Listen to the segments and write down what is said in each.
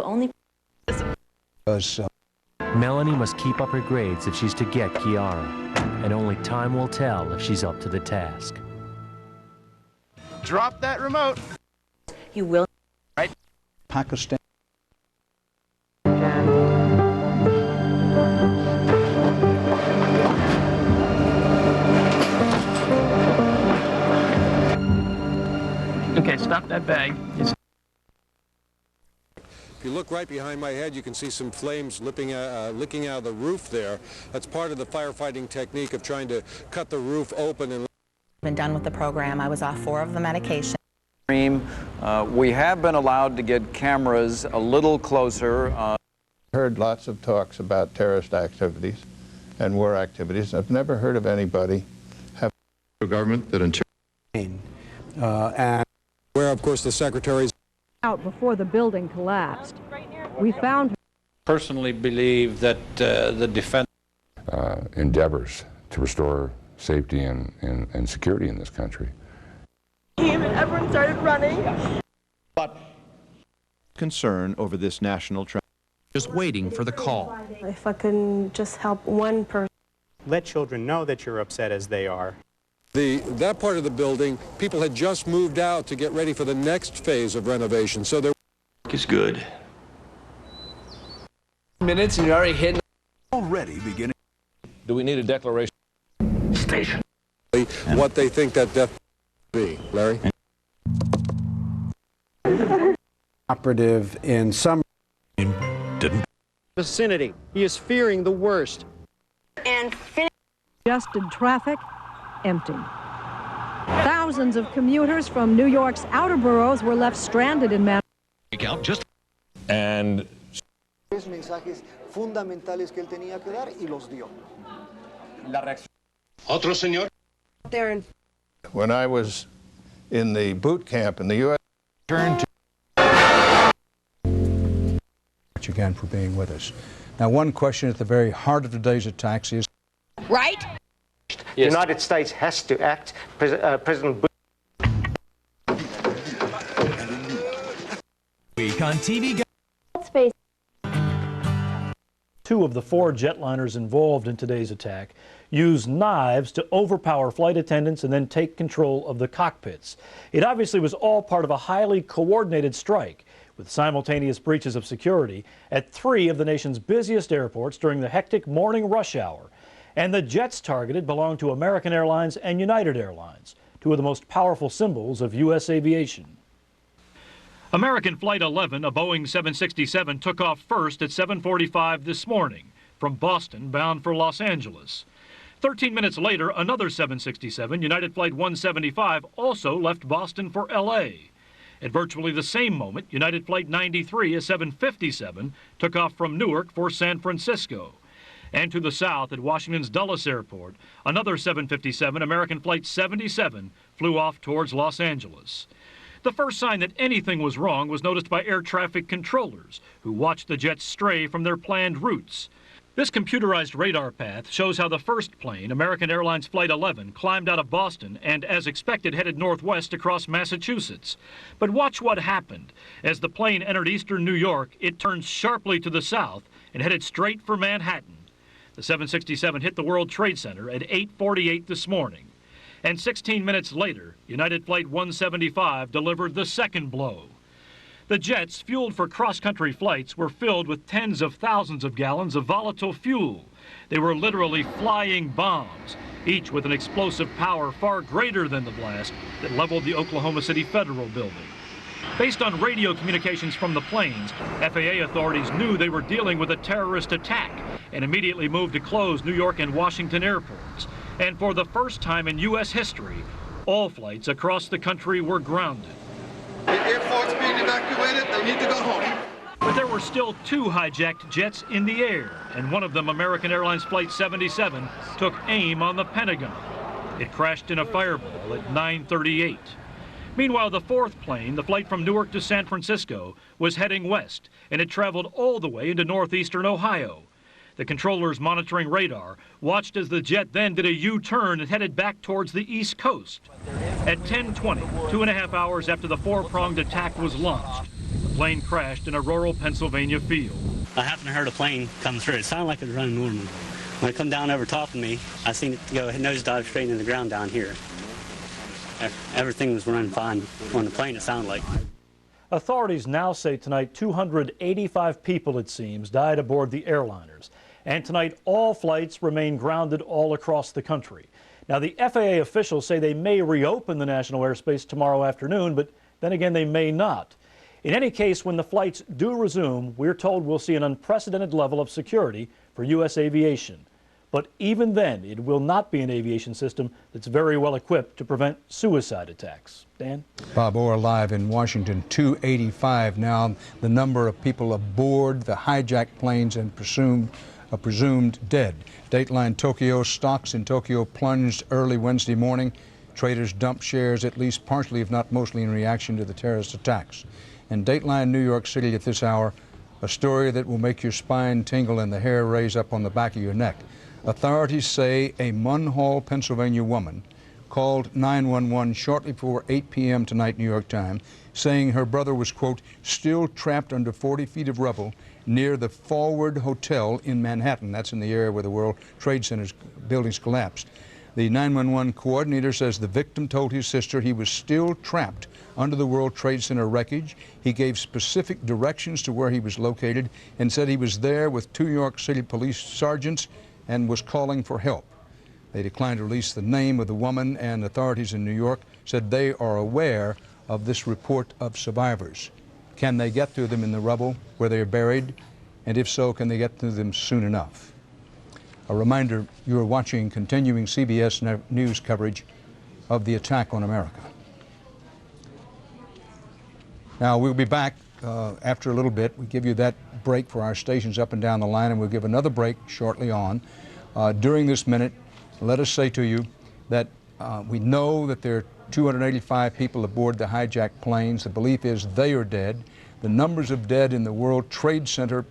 Only Melanie must keep up her grades if she's to get Kiara, and only time will tell if she's up to the task. Drop that remote. you will. Right. Pakistan. Okay, stop that bag. If you look right behind my head, you can see some flames licking out of the roof there. That's part of the firefighting technique of trying to cut the roof open. And Been done with the program. I was off 4 of the medication. We have been allowed to get cameras a little closer. Heard lots of talks about terrorist activities and war activities. I've never heard of anybody have a government that and where, of course, the secretary's out before the building collapsed. We found her. Personally believe that the defense endeavors to restore safety and security in this country. And everyone started running. But concern over this national trend. Just waiting for the call. If I can just help one person. Let children know that you're upset as they are. That part of the building, people had just moved out to get ready for the next phase of renovation. So their work is good. Minutes and you're already hitting. Already beginning. Do we need a declaration? Station. What they think that death will be, Larry? Operative in some didn't Vicinity. He is fearing the worst. And congested traffic empty. Thousands of commuters from New York's outer boroughs were left stranded in Manhattan. And mensajes fundamentales que él tenía que dar y los dio. Otro señor. when I was in the boot camp in the U.S. Turned to again for being with us. Now, one question at the very heart of today's attacks is right. The United States has to act. President Bush. Week on TV. Space. 2 of the 4 jetliners involved in today's attack used knives to overpower flight attendants and then take control of the cockpits. It obviously was all part of a highly coordinated strike with simultaneous breaches of security at 3 of the nation's busiest airports during the hectic morning rush hour. And the jets targeted belong to American Airlines and United Airlines, 2 of the most powerful symbols of U.S. aviation. American Flight 11, a Boeing 767, took off first at 7:45 this morning from Boston bound for Los Angeles. 13 minutes later, another 767, United Flight 175, also left Boston for L.A. At virtually the same moment, United Flight 93, a 757, took off from Newark for San Francisco. And to the south at Washington's Dulles Airport, another 757, American Flight 77, flew off towards Los Angeles. The first sign that anything was wrong was noticed by air traffic controllers, who watched the jets stray from their planned routes. This computerized radar path shows how the first plane, American Airlines Flight 11, climbed out of Boston and, as expected, headed northwest across Massachusetts. But watch what happened. As the plane entered eastern New York, it turned sharply to the south and headed straight for Manhattan. The 767 hit the World Trade Center at 8:48 this morning. And 16 minutes later, United Flight 175 delivered the second blow. The jets, fueled for cross-country flights, were filled with tens of thousands of gallons of volatile fuel. They were literally flying bombs, each with an explosive power far greater than the blast that leveled the Oklahoma City Federal Building. Based on radio communications from the planes, FAA authorities knew they were dealing with a terrorist attack and immediately moved to close New York and Washington airports. And for the first time in U.S. history, all flights across the country were grounded. The airport's being evacuated. They need to go home. But there were still 2 hijacked jets in the air, and one of them, American Airlines Flight 77, took aim on the Pentagon. It crashed in a fireball at 9:38. Meanwhile, the 4th plane, the flight from Newark to San Francisco, was heading west, and it traveled all the way into northeastern Ohio. The controllers monitoring radar watched as the jet then did a U-turn and headed back towards the East Coast. At 10:20, 2.5 hours after the 4-pronged attack was launched, the plane crashed in a rural Pennsylvania field. I happened to hear a plane come through. It sounded like it was running normally. When it come down over top of me, I seen it go nosedive straight into the ground down here. Everything was running fine on the plane, it sounded like. Authorities now say tonight 285 people, it seems, died aboard the airliners. And tonight all flights remain grounded all across the country. Now the FAA officials say they may reopen the national airspace tomorrow afternoon, but then again they may not. In any case, when the flights do resume, we're told we'll see an unprecedented level of security for U.S. aviation. But even then, it will not be an aviation system that's very well equipped to prevent suicide attacks. Dan? Bob Orr live in Washington. 285 now, the number of people aboard the hijacked planes and presumed dead. Dateline Tokyo, stocks in Tokyo plunged early Wednesday morning. Traders dumped shares at least partially, if not mostly, in reaction to the terrorist attacks. And Dateline New York City at this hour, a story that will make your spine tingle and the hair raise up on the back of your neck. Authorities say a Munhall, Pennsylvania woman called 911 shortly before 8 p.m. tonight, New York time, saying her brother was, quote, still trapped under 40 feet of rubble near the Forward Hotel in Manhattan. That's in the area where the World Trade Center's buildings collapsed. The 911 coordinator says the victim told his sister he was still trapped under the World Trade Center wreckage. He gave specific directions to where he was located and said he was there with 2 New York City police sergeants and was calling for help. They declined to release the name of the woman, and authorities in New York said they are aware of this report of survivors. Can they get to them in the rubble where they are buried? And if so, can they get to them soon enough? A reminder, you are watching continuing CBS News coverage of the attack on America. Now, we'll be back after a little bit. We give you that break for our stations up and down the line, and we'll give another break shortly on. During this minute, let us say to you that we know that there are 285 people aboard the hijacked planes. The belief is they are dead. The numbers of dead in the World Trade Center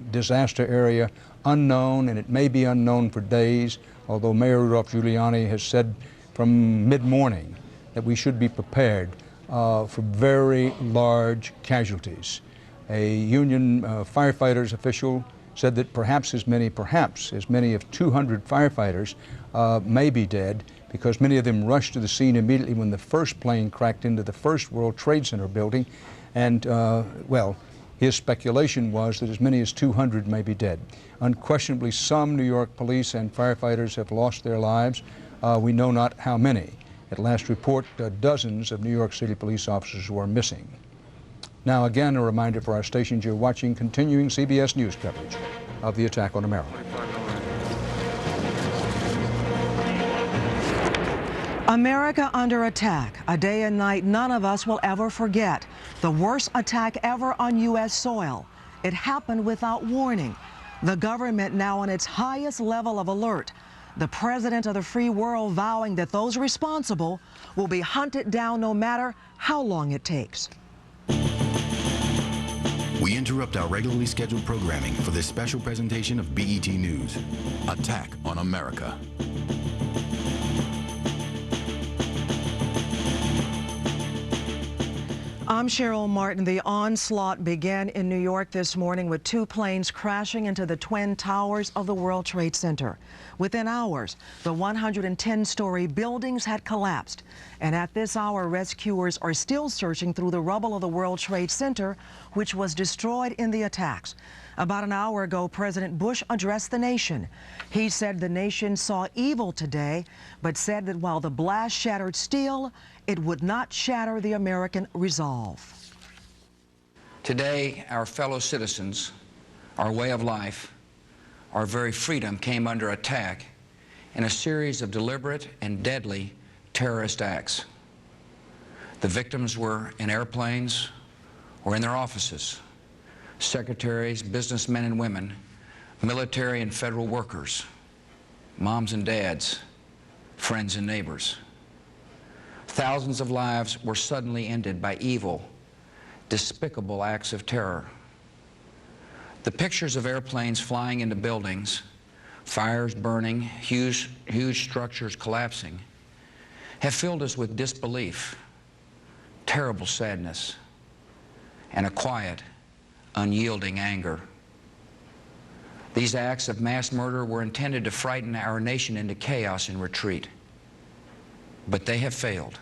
disaster area, unknown, and it may be unknown for days, although Mayor Rudolph Giuliani has said from mid-morning that we should be prepared for very large casualties. A union firefighters official said that perhaps as many of 200 firefighters may be dead, because many of them rushed to the scene immediately when the first plane cracked into the first World Trade Center building. And, well, his speculation was that as many as 200 may be dead. Unquestionably, some New York police and firefighters have lost their lives. We know not how many. At last report, dozens of New York City police officers were missing. Now, again, a reminder for our stations, you're watching continuing CBS News coverage of the attack on America. America under attack, a day and night none of us will ever forget. The worst attack ever on U.S. soil. It happened without warning. The government now on its highest level of alert. The president of the free world vowing that those responsible will be hunted down no matter how long it takes. We interrupt our regularly scheduled programming for this special presentation of BET News, Attack on America. I'm Cheryl Martin. The onslaught began in New York this morning with 2 planes crashing into the twin towers of the World Trade Center. Within hours, the 110-story buildings had collapsed. And at this hour, rescuers are still searching through the rubble of the World Trade Center, which was destroyed in the attacks. About an hour ago, President Bush addressed the nation. He said the nation saw evil today, but said that while the blast shattered steel, it would not shatter the American resolve. Today, our fellow citizens, our way of life, our very freedom came under attack in a series of deliberate and deadly terrorist acts. The victims were in airplanes or in their offices. Secretaries, businessmen and women, military and federal workers, moms and dads, friends and neighbors. Thousands of lives were suddenly ended by evil, despicable acts of terror. The pictures of airplanes flying into buildings, fires burning, huge structures collapsing, have filled us with disbelief, terrible sadness, and a quiet, unyielding anger. These acts of mass murder were intended to frighten our nation into chaos and retreat, but they have failed.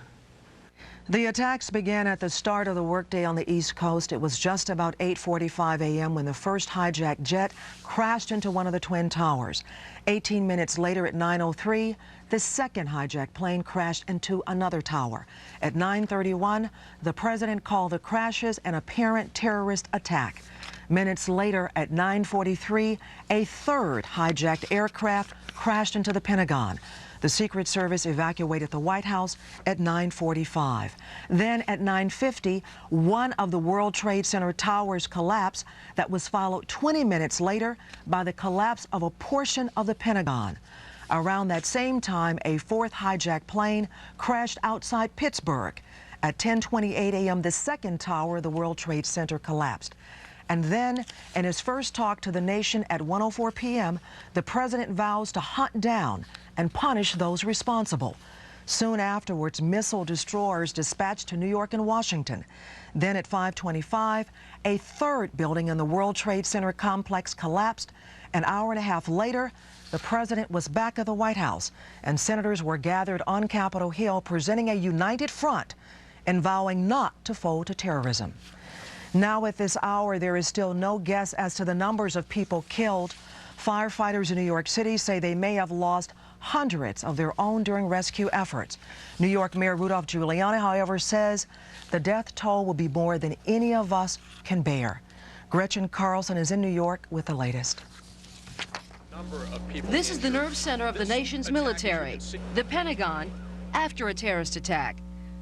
The attacks began at the start of the workday on the East Coast. It was just about 8:45 a.m. when the first hijacked jet crashed into one of the Twin Towers. 18 minutes later at 9:03, the second hijacked plane crashed into another tower. At 9:31, the president called the crashes an apparent terrorist attack. Minutes later at 9:43, a third hijacked aircraft crashed into the Pentagon. The Secret Service evacuated the White House at 9:45. Then at 9:50, one of the World Trade Center towers collapsed. That was followed 20 minutes later by the collapse of a portion of the Pentagon. Around that same time, a fourth hijacked plane crashed outside Pittsburgh. At 10:28 a.m., the second tower of the World Trade Center collapsed. And then, in his first talk to the nation at 1:04 p.m., the president vows to hunt down and punish those responsible. Soon afterwards, missile destroyers dispatched to New York and Washington. Then at 5:25, a third building in the World Trade Center complex collapsed. An hour and a half later, the president was back at the White House, and senators were gathered on Capitol Hill presenting a united front and vowing not to fold to terrorism. Now at this hour, there is still no guess as to the numbers of people killed. Firefighters in New York City say they may have lost hundreds of their own during rescue efforts. New York Mayor Rudolph Giuliani, however, says the death toll will be more than any of us can bear. Gretchen Carlson is in New York with the latest. This is the nerve center of the nation's military, the Pentagon, after a terrorist attack.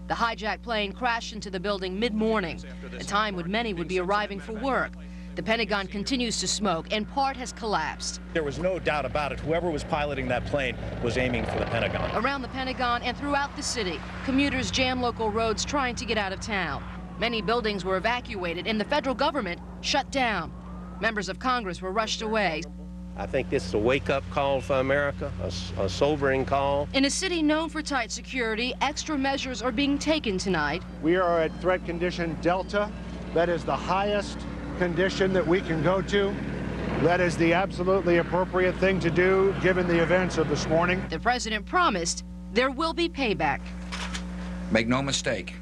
The hijacked plane crashed into the building mid-morning, a time when many would be arriving for work. The Pentagon continues to smoke, and part has collapsed. There was no doubt about it. Whoever was piloting that plane was aiming for the Pentagon. Around the Pentagon and throughout the city, commuters jam local roads trying to get out of town. Many buildings were evacuated, and the federal government shut down. Members of Congress were rushed away. I think this is a wake-up call for America, a sobering call. In a city known for tight security, extra measures are being taken tonight. We are at threat condition Delta. That is the highest condition that we can go to. That is the absolutely appropriate thing to do given the events of this morning. The president promised there will be payback. Make no mistake,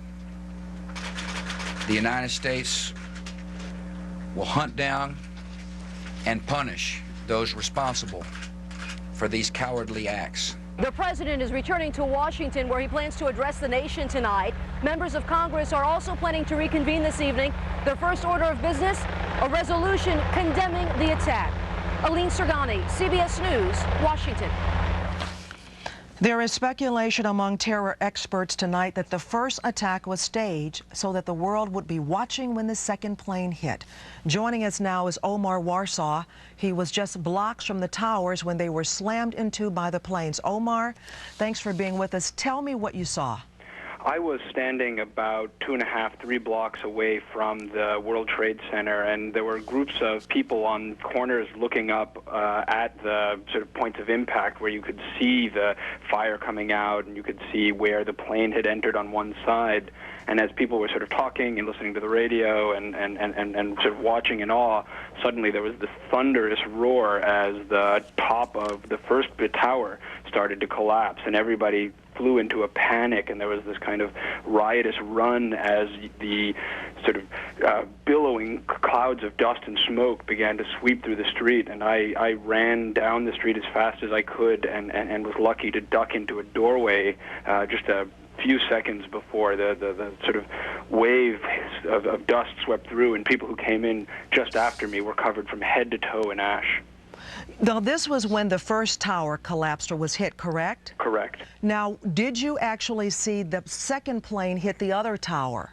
the United States will hunt down and punish those responsible for these cowardly acts. The president is returning to Washington, where he plans to address the nation tonight. Members of Congress are also planning to reconvene this evening. Their first order of business, a resolution condemning the attack. Aline Sergani, CBS News, Washington. There is speculation among terror experts tonight that the first attack was staged so that the world would be watching when the second plane hit. Joining us now is Omar Warsaw. He was just blocks from the towers when they were slammed into by the planes. Omar, thanks for being with us. Tell me what you saw. I was standing about 2.5, 3 blocks away from the World Trade Center, and there were groups of people on corners looking up at the sort of points of impact where you could see the fire coming out, and you could see where the plane had entered on one side. And as people were sort of talking and listening to the radio and sort of watching in awe, suddenly there was this thunderous roar as the top of the first tower started to collapse, and everybody flew into a panic, and there was this kind of riotous run as the sort of billowing clouds of dust and smoke began to sweep through the street. And I ran down the street as fast as I could and was lucky to duck into a doorway just a few seconds before the sort of wave of dust swept through, and people who came in just after me were covered from head to toe in ash. Now, this was when the first tower collapsed or was hit, correct? Correct. Now, did you actually see the second plane hit the other tower?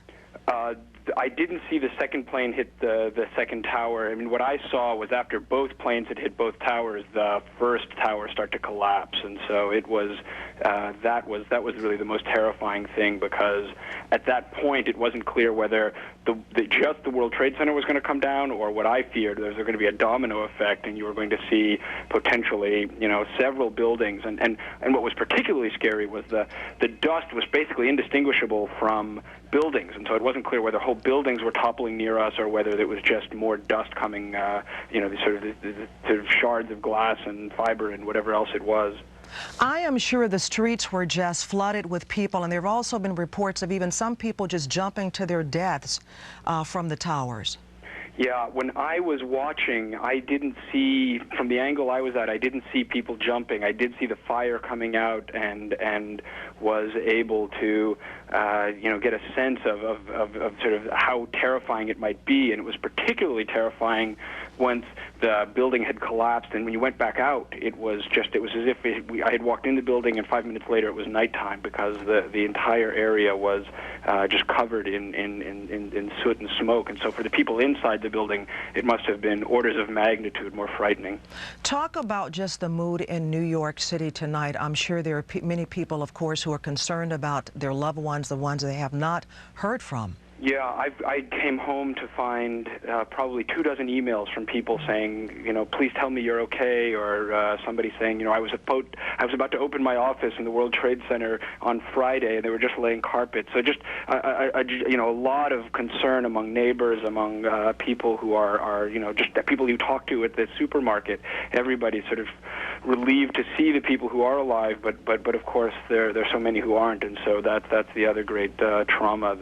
I didn't see the second plane hit the second tower. I mean, what I saw was after both planes had hit both towers, the first tower started to collapse, and so it was that was really the most terrifying thing, because at that point it wasn't clear whether just the World Trade Center was going to come down, or what I feared, there was going to be a domino effect, and you were going to see potentially, several buildings. And what was particularly scary was the dust was basically indistinguishable from buildings, and so it wasn't clear whether whole whole buildings were toppling near us, or whether it was just more dust coming, you know, the sort of shards of glass and fiber and whatever else it was. I am sure the streets were just flooded with people, and there have also been reports of even some people just jumping to their deaths from the towers. Yeah, when I was watching, I didn't see, from the angle I was at, I didn't see people jumping. I did see the fire coming out, and was able to, you know, get a sense of sort of how terrifying it might be. And it was particularly terrifying once the building had collapsed, and when you went back out, it was as if I had walked in the building, and 5 minutes later it was nighttime, because the entire area was just covered in soot and smoke. And so for the people inside the building, it must have been orders of magnitude more frightening. Talk about just the mood in New York City tonight. I'm sure there are many people, of course, who are concerned about their loved ones, the ones they have not heard from. Yeah, I came home to find probably 24 emails from people saying, you know, please tell me you're okay, or somebody saying, you know, I was about to open my office in the World Trade Center on Friday, and they were just laying carpet. So just you know, a lot of concern among neighbors, among people who are you know, just people you talk to at the supermarket. Everybody's sort of relieved to see the people who are alive, but of course there's so many who aren't, and so that's the other great trauma.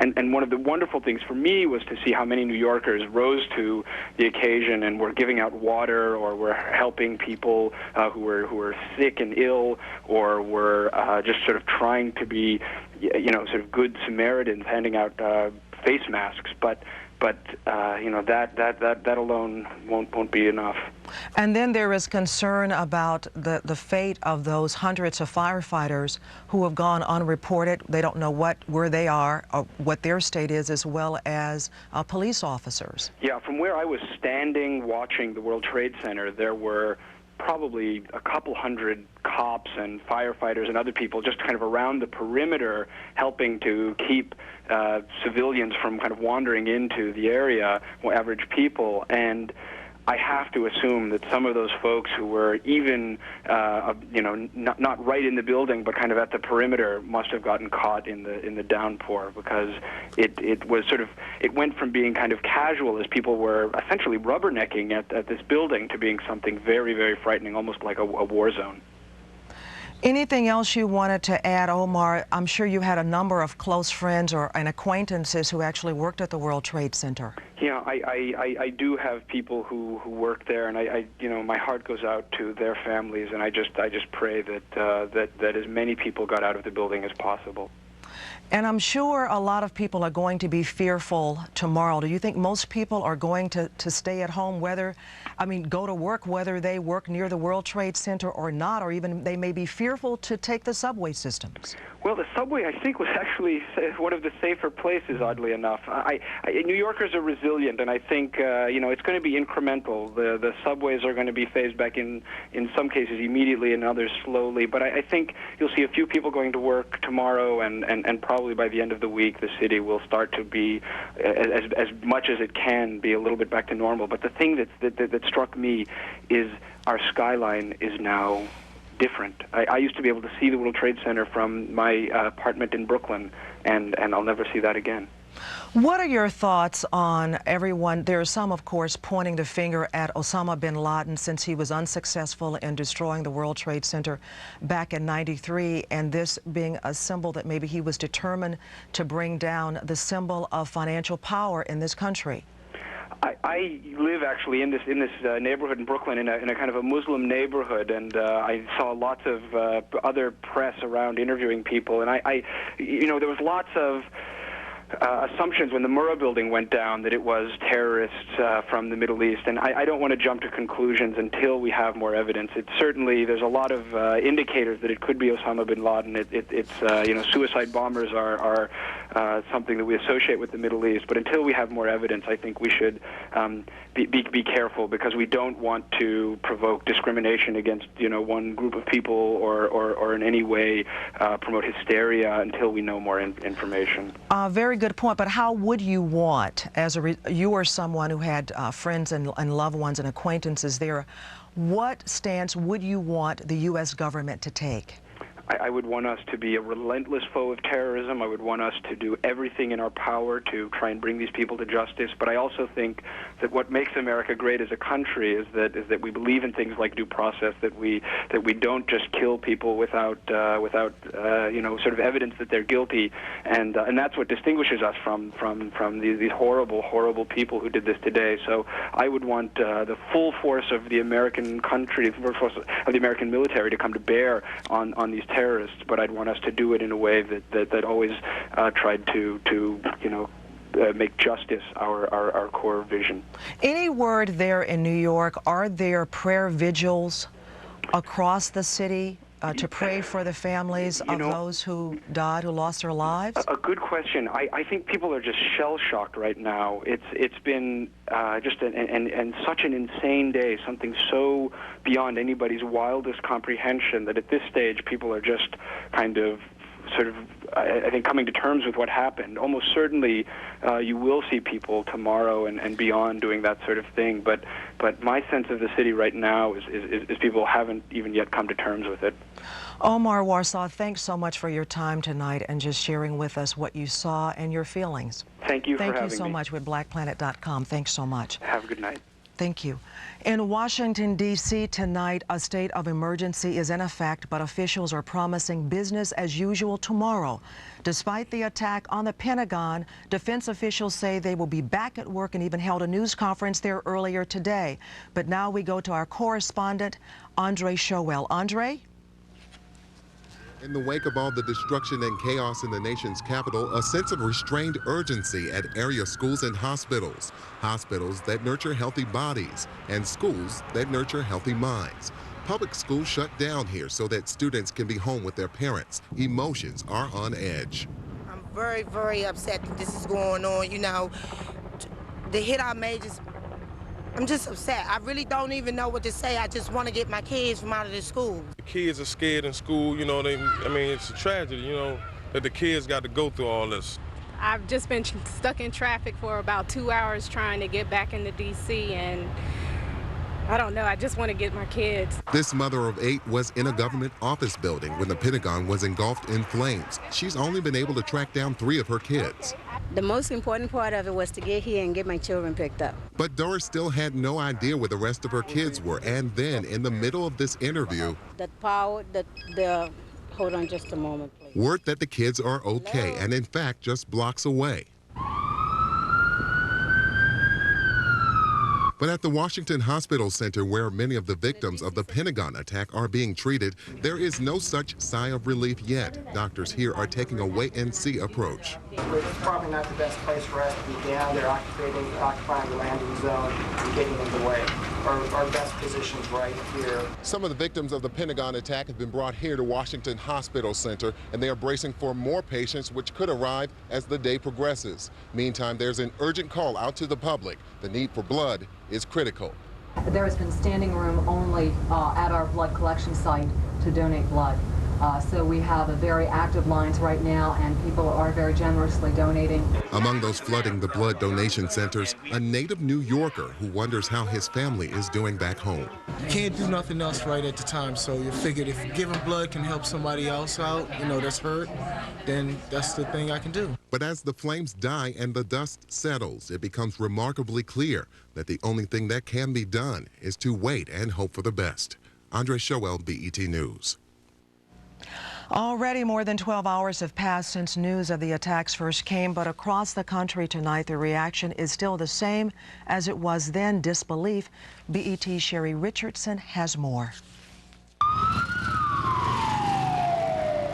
And one of the wonderful things for me was to see how many New Yorkers rose to the occasion and were giving out water, or were helping people who were sick and ill, or were just sort of trying to be, you know, sort of good Samaritans, handing out face masks. But you know, that alone won't be enough. And then there is concern about the fate of those hundreds of firefighters who have gone unreported. They don't know where they are, or what their state is, as well as police officers. Yeah, from where I was standing watching the World Trade Center, there were probably a couple hundred cops and firefighters and other people just kind of around the perimeter, helping to keep civilians from kind of wandering into the area, average people. And I have to assume that some of those folks who were even, you know, not right in the building, but kind of at the perimeter, must have gotten caught in the downpour, because it was sort of, it went from being kind of casual, as people were essentially rubbernecking at this building, to being something very, very frightening, almost like a war zone. Anything else you wanted to add, Omar? I'm sure you had a number of close friends and acquaintances who actually worked at the World Trade Center. Yeah, I do have people who work there, and I you know, my heart goes out to their families, and I just pray that as many people got out of the building as possible. And I'm sure a lot of people are going to be fearful tomorrow. Do you think most people are going to stay at home, go to work, whether they work near the World Trade Center or not, or even they may be fearful to take the subway systems? Well, the subway, I think, was actually one of the safer places, oddly enough. New Yorkers are resilient, and I think, you know, it's going to be incremental. The subways are going to be phased back in some cases immediately, and others slowly. But I think you'll see a few people going to work tomorrow, and probably by the end of the week, the city will start to be, as much as it can, be a little bit back to normal. But the thing that struck me is our skyline is now different. I used to be able to see the World Trade Center from my apartment in Brooklyn, and I'll never see that again. What are your thoughts on everyone? There are some, of course, pointing the finger at Osama bin Laden, since he was unsuccessful in destroying the World Trade Center back in '93, and this being a symbol that maybe he was determined to bring down, the symbol of financial power in this country. I live actually in this neighborhood in Brooklyn, in a kind of a Muslim neighborhood, and I saw lots of other press around interviewing people, and you know, there was lots of assumptions when the Murrah building went down that it was terrorists from the Middle East, and I don't want to jump to conclusions until we have more evidence. There's a lot of indicators that it could be Osama bin Laden. You know, suicide bombers are something that we associate with the Middle East, but until we have more evidence, I think we should be careful, because we don't want to provoke discrimination against, you know, one group of people, or in any way promote hysteria until we know more information. Very good point, but how would you want, you are someone who had friends and loved ones and acquaintances there, what stance would you want the U.S. government to take? I would want us to be a relentless foe of terrorism. I would want us to do everything in our power to try and bring these people to justice. But I also think that what makes America great as a country is that we believe in things like due process, that we don't just kill people without sort of evidence that they're guilty, and that's what distinguishes us from these horrible people who did this today. So I would want the full force of the American country, the full force of the American military to come to bear on these terrorists, but I'd want us to do it in a way that always tried to make justice our core vision. Any word there in New York, are there prayer vigils across the city to pray for the families of those who died, who lost their lives? A good question. I think people are just shell-shocked right now. It's been just and such an insane day, something so beyond anybody's wildest comprehension that at this stage people are just kind of sort of, I think, coming to terms with what happened. Almost certainly you will see people tomorrow and beyond doing that sort of thing, but my sense of the city right now is people haven't even yet come to terms with it. Omar Warsaw, thanks so much for your time tonight and just sharing with us what you saw and your feelings. Thank you for having me. Thank you so much with BlackPlanet.com. Thanks so much. Have a good night. Thank you. In Washington, D.C. tonight, a state of emergency is in effect, but officials are promising business as usual tomorrow. Despite the attack on the Pentagon, defense officials say they will be back at work and even held a news conference there earlier today. But now we go to our correspondent, Andre Showell. Andre? In the wake of all the destruction and chaos in the nation's capital, a sense of restrained urgency at area schools and hospitals. Hospitals that nurture healthy bodies and schools that nurture healthy minds. Public schools shut down here so that students can be home with their parents. Emotions are on edge. I'm very, very upset that this is going on. You know, the hit I made just, I'm just upset. I really don't even know what to say. I just want to get my kids from out of the school. The kids are scared in school, you know, it's a tragedy, you know, that the kids got to go through all this. I've just been stuck in traffic for about 2 hours trying to get back into D.C., and I don't know, I just want to get my kids. This mother of 8 was in a government office building when the Pentagon was engulfed in flames. She's only been able to track down 3 of her kids. The most important part of it was to get here and get my children picked up. But Doris still had no idea where the rest of her kids were. And then, in the middle of this interview, hold on just a moment, please. Word that the kids are okay and, in fact, just blocks away. But at the Washington Hospital Center, where many of the victims of the Pentagon attack are being treated, there is no such sigh of relief yet. Doctors here are taking a wait-and-see approach. It's probably not the best place for us to be down there occupying the landing zone and getting in the way. Our best position's right here. Some of the victims of the Pentagon attack have been brought here to Washington Hospital Center, and they are bracing for more patients, which could arrive as the day progresses. Meantime, there's an urgent call out to the public. The need for blood is critical. There has been standing room only at our blood collection site to donate blood. So we have a very active lines right now, and people are very generously donating. Among those flooding the blood donation centers, a native New Yorker who wonders how his family is doing back home. You can't do nothing else right at the time, so you figured if giving blood can help somebody else out, you know, that's hurt, then that's the thing I can do. But as the flames die and the dust settles, it becomes remarkably clear that the only thing that can be done is to wait and hope for the best. Andre Showell, BET News. Already more than 12 hours have passed since news of the attacks first came, but across the country tonight, the reaction is still the same as it was then, disbelief. BET's Sherry Richardson has more.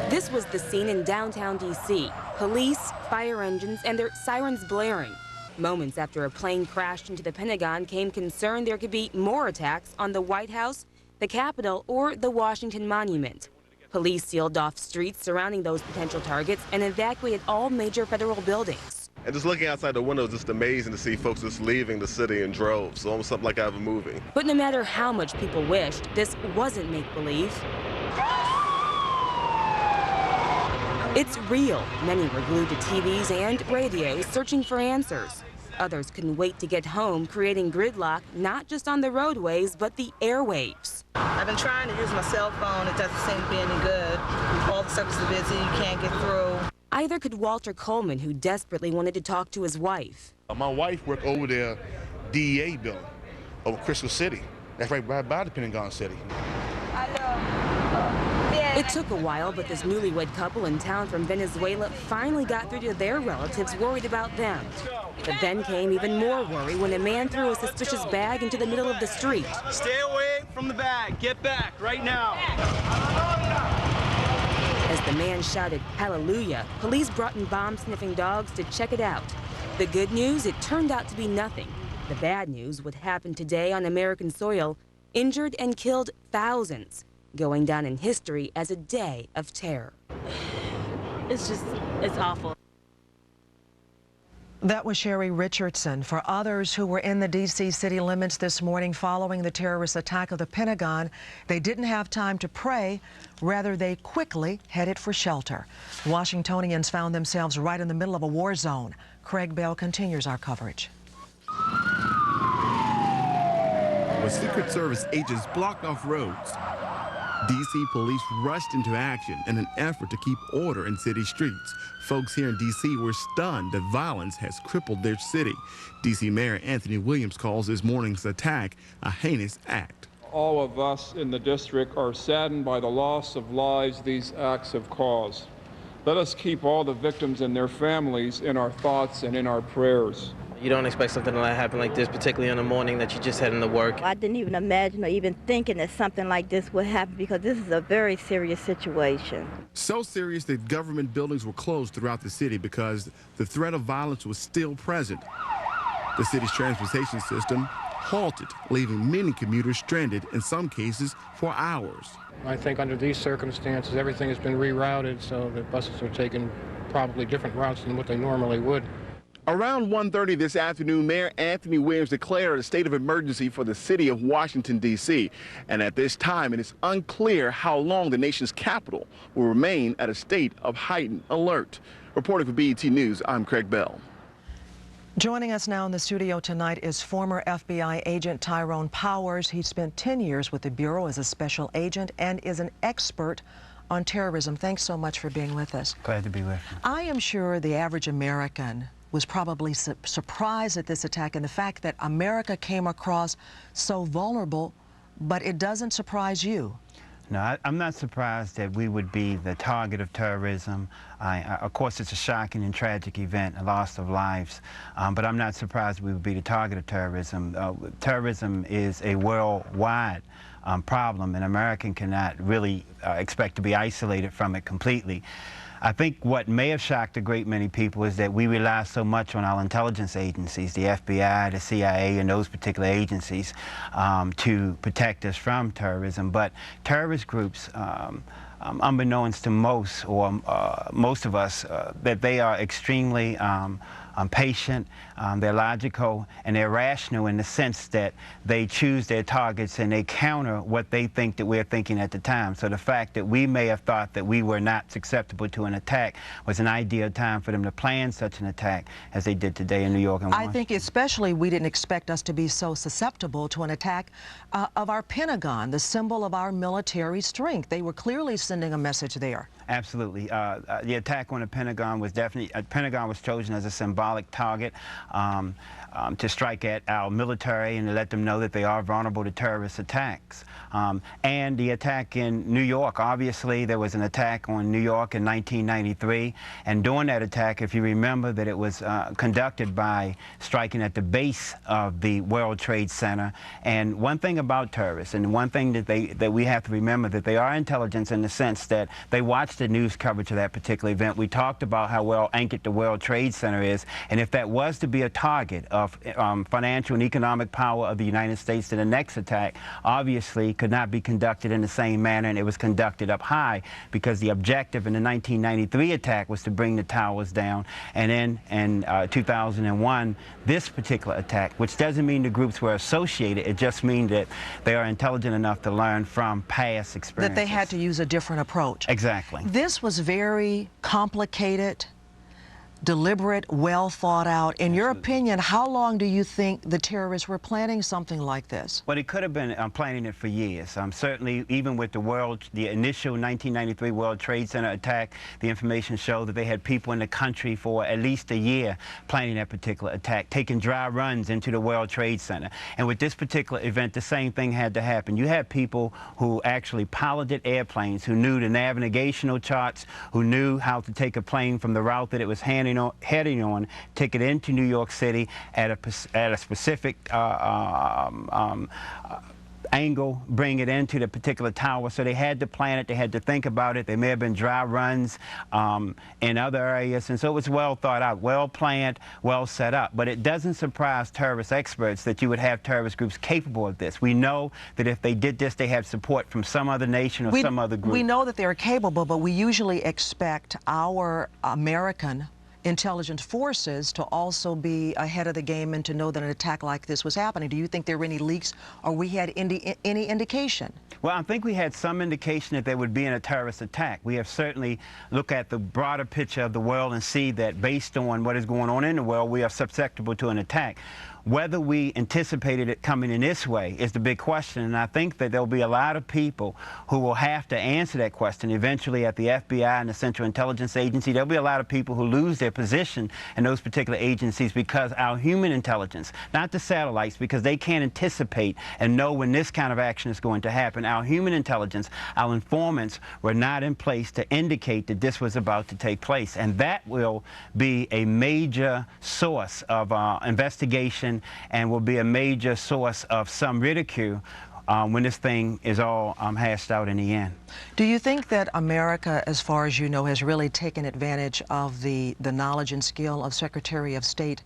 This was the scene in downtown D.C. Police, fire engines, and their sirens blaring. Moments after a plane crashed into the Pentagon came concern there could be more attacks on the White House, the Capitol, or the Washington Monument. Police sealed off streets surrounding those potential targets and evacuated all major federal buildings. And just looking outside the window, it's just amazing to see folks just leaving the city in droves, almost something like out of a movie. But no matter how much people wished, this wasn't make-believe. It's real. Many were glued to TVs and radios searching for answers. Others couldn't wait to get home, creating gridlock not just on the roadways, but the airwaves. I've been trying to use my cell phone. It doesn't seem to be any good. All the services are busy. You can't get through. Either could Walter Coleman, who desperately wanted to talk to his wife. My wife worked over there, DEA building, over Crystal City. That's right by the Pentagon City. It took a while, but this newlywed couple in town from Venezuela finally got through to their relatives worried about them. But then came even more worry when a man threw a suspicious bag into the middle of the street. Stay away from the bag. Get back right now. As the man shouted, "Hallelujah," police brought in bomb-sniffing dogs to check it out. The good news, it turned out to be nothing. The bad news, what happened today on American soil, injured and killed thousands, going down in history as a day of terror. It's awful. That was Sherry Richardson. For others who were in the D.C. city limits this morning following the terrorist attack of the Pentagon, they didn't have time to pray. Rather, they quickly headed for shelter. Washingtonians found themselves right in the middle of a war zone. Craig Bell continues our coverage. When Secret Service agents blocked off roads, D.C. police rushed into action in an effort to keep order in city streets. Folks here in D.C. were stunned that violence has crippled their city. D.C. Mayor Anthony Williams calls this morning's attack a heinous act. All of us in the district are saddened by the loss of lives these acts have caused. Let us keep all the victims and their families in our thoughts and in our prayers. You don't expect something to happen like this, particularly on the morning that you just heading to work. I didn't even imagine or even thinking that something like this would happen because this is a very serious situation. So serious that government buildings were closed throughout the city because the threat of violence was still present. The city's transportation system halted, leaving many commuters stranded, in some cases for hours. I think under these circumstances, everything has been rerouted, so the buses are taking probably different routes than what they normally would. Around 1:30 this afternoon, Mayor Anthony Williams declared a state of emergency for the city of Washington, D.C. And at this time, it is unclear how long the nation's capital will remain at a state of heightened alert. Reporting for BET News, I'm Craig Bell. Joining us now in the studio tonight is former FBI agent Tyrone Powers. He spent 10 years with the Bureau as a special agent and is an expert on terrorism. Thanks so much for being with us. Glad to be with you. I am sure the average American was probably surprised at this attack and the fact that America came across so vulnerable, but it doesn't surprise you. No, I'm not surprised that we would be the target of terrorism. Of course, it's a shocking and tragic event, a loss of lives, but I'm not surprised we would be the target of terrorism. Terrorism is a worldwide problem, and America cannot really expect to be isolated from it completely. I think what may have shocked a great many people is that we rely so much on our intelligence agencies, the FBI, the CIA, and those particular agencies to protect us from terrorism. But terrorist groups, unbeknownst to most, or most of us, that they are extremely patient, they're logical, and they're rational in the sense that they choose their targets and they counter what they think that we're thinking at the time. So the fact that we may have thought that we were not susceptible to an attack was an ideal time for them to plan such an attack as they did today in New York and Washington. I think especially we didn't expect us to be so susceptible to an attack of our Pentagon, the symbol of our military strength. They were clearly sending a message there. Absolutely. The attack on the Pentagon was definitely, Pentagon was chosen as a symbolic target to strike at our military and to let them know that they are vulnerable to terrorist attacks. And the attack in New York, obviously there was an attack on New York in 1993, and during that attack, if you remember, that it was conducted by striking at the base of the World Trade Center. And one thing about terrorists, and one thing that we have to remember, that they are intelligence in the sense that they watch the news coverage of that particular event. We talked about how well anchored the World Trade Center is, and if that was to be a target of financial and economic power of the United States, then the next attack obviously could not be conducted in the same manner, and it was conducted up high because the objective in the 1993 attack was to bring the towers down. And then in 2001, this particular attack, which doesn't mean the groups were associated, it just means that they are intelligent enough to learn from past experiences. That they had to use a different approach. Exactly. This was very complicated. deliberate, well thought out. In your opinion, how long do you think the terrorists were planning something like this? Well, they could have been planning it for years. Certainly, even with the initial 1993 World Trade Center attack, the information showed that they had people in the country for at least a year planning that particular attack, taking dry runs into the World Trade Center. And with this particular event, the same thing had to happen. You had people who actually piloted airplanes, who knew the navigational charts, who knew how to take a plane from the route that it was heading on, take it into New York City at a specific angle, bring it into the particular tower. So they had to plan it, they had to think about it. There may have been dry runs in other areas, and so it was well thought out, well planned, well set up. But it doesn't surprise terrorist experts that you would have terrorist groups capable of this. We know that if they did this, they had support from some other nation or some other group. We know that they're capable, but we usually expect our American intelligence forces to also be ahead of the game and to know that an attack like this was happening. Do you think there were any leaks, or we had any indication? Well, I think we had some indication that there would be a terrorist attack. We have certainly looked at the broader picture of the world and see that based on what is going on in the world, we are susceptible to an attack. Whether we anticipated it coming in this way is the big question, and I think that there'll be a lot of people who will have to answer that question eventually at the FBI and the Central Intelligence Agency. There'll be a lot of people who lose their position in those particular agencies because our human intelligence, not the satellites, because they can't anticipate and know when this kind of action is going to happen. Our human intelligence, our informants were not in place to indicate that this was about to take place, and that will be a major source of investigation and will be a major source of some ridicule when this thing is all hashed out in the end. Do you think that America, as far as you know, has really taken advantage of the knowledge and skill of Secretary of State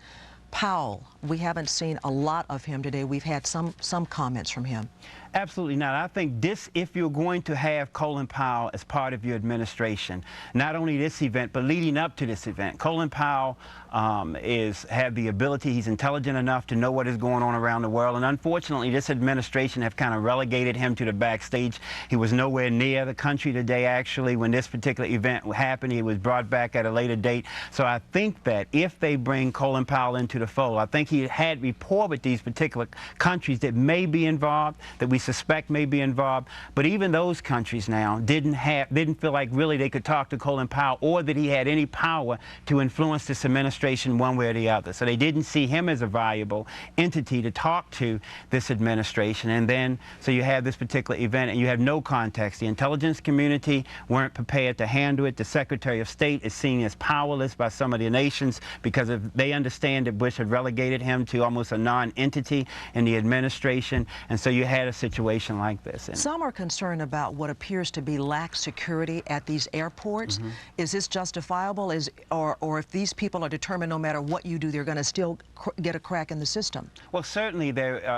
Powell? We haven't seen a lot of him today. We've had some comments from him. Absolutely not. I think this, if you're going to have Colin Powell as part of your administration, not only this event, but leading up to this event, Colin Powell have the ability, he's intelligent enough to know what is going on around the world, and unfortunately this administration have kind of relegated him to the backstage. He was nowhere near the country today, actually, when this particular event happened. He was brought back at a later date. So I think that if they bring Colin Powell into the fold, I think he had rapport with these particular countries that may be involved, that we suspect may be involved, but even those countries now didn't feel like really they could talk to Colin Powell, or that he had any power to influence this administration one way or the other. So they didn't see him as a valuable entity to talk to this administration. And then, so you have this particular event and you have no context. The intelligence community weren't prepared to handle it. The Secretary of State is seen as powerless by some of the nations because they understand that Bush had relegated him to almost a non-entity in the administration. And so you had a situation like this. Some are concerned about what appears to be lax security at these airports. Is this justifiable? Or if these people are determined no matter what you do, they're going to still get a crack in the system? Well, certainly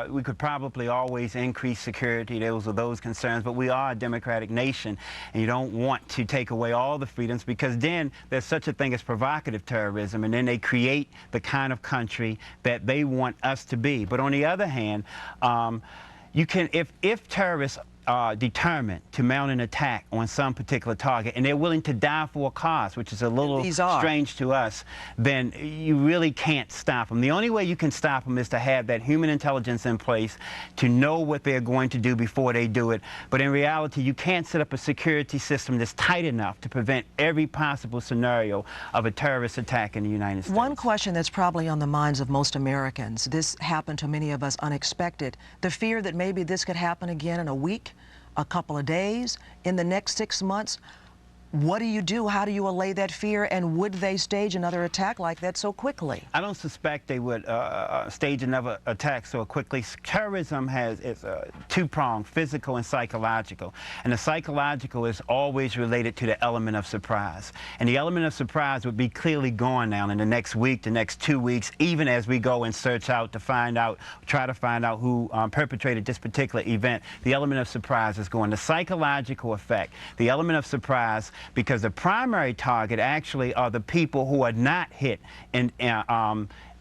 we could probably always increase security. Those are those concerns, but we are a democratic nation, and you don't want to take away all the freedoms, because then there's such a thing as provocative terrorism, and then they create the kind of country that they want us to be. But on the other hand, you can, if terrorists are determined to mount an attack on some particular target and they're willing to die for a cause, which is a little strange to us, then you really can't stop them. The only way you can stop them is to have that human intelligence in place to know what they're going to do before they do it. But in reality, you can't set up a security system that's tight enough to prevent every possible scenario of a terrorist attack in the United States. One question that's probably on the minds of most Americans, this happened to many of us unexpected, the fear that maybe this could happen again in a week, a couple of days, in the next 6 months. What do you do? How do you allay that fear? And would they stage another attack like that so quickly? I don't suspect they would stage another attack so quickly. Terrorism is two-pronged, physical and psychological. And the psychological is always related to the element of surprise. And the element of surprise would be clearly gone now in the next week, the next 2 weeks, even as we go and search out to find out, try to find out who perpetrated this particular event. The element of surprise is gone. The psychological effect, the element of surprise, because the primary target actually are the people who are not hit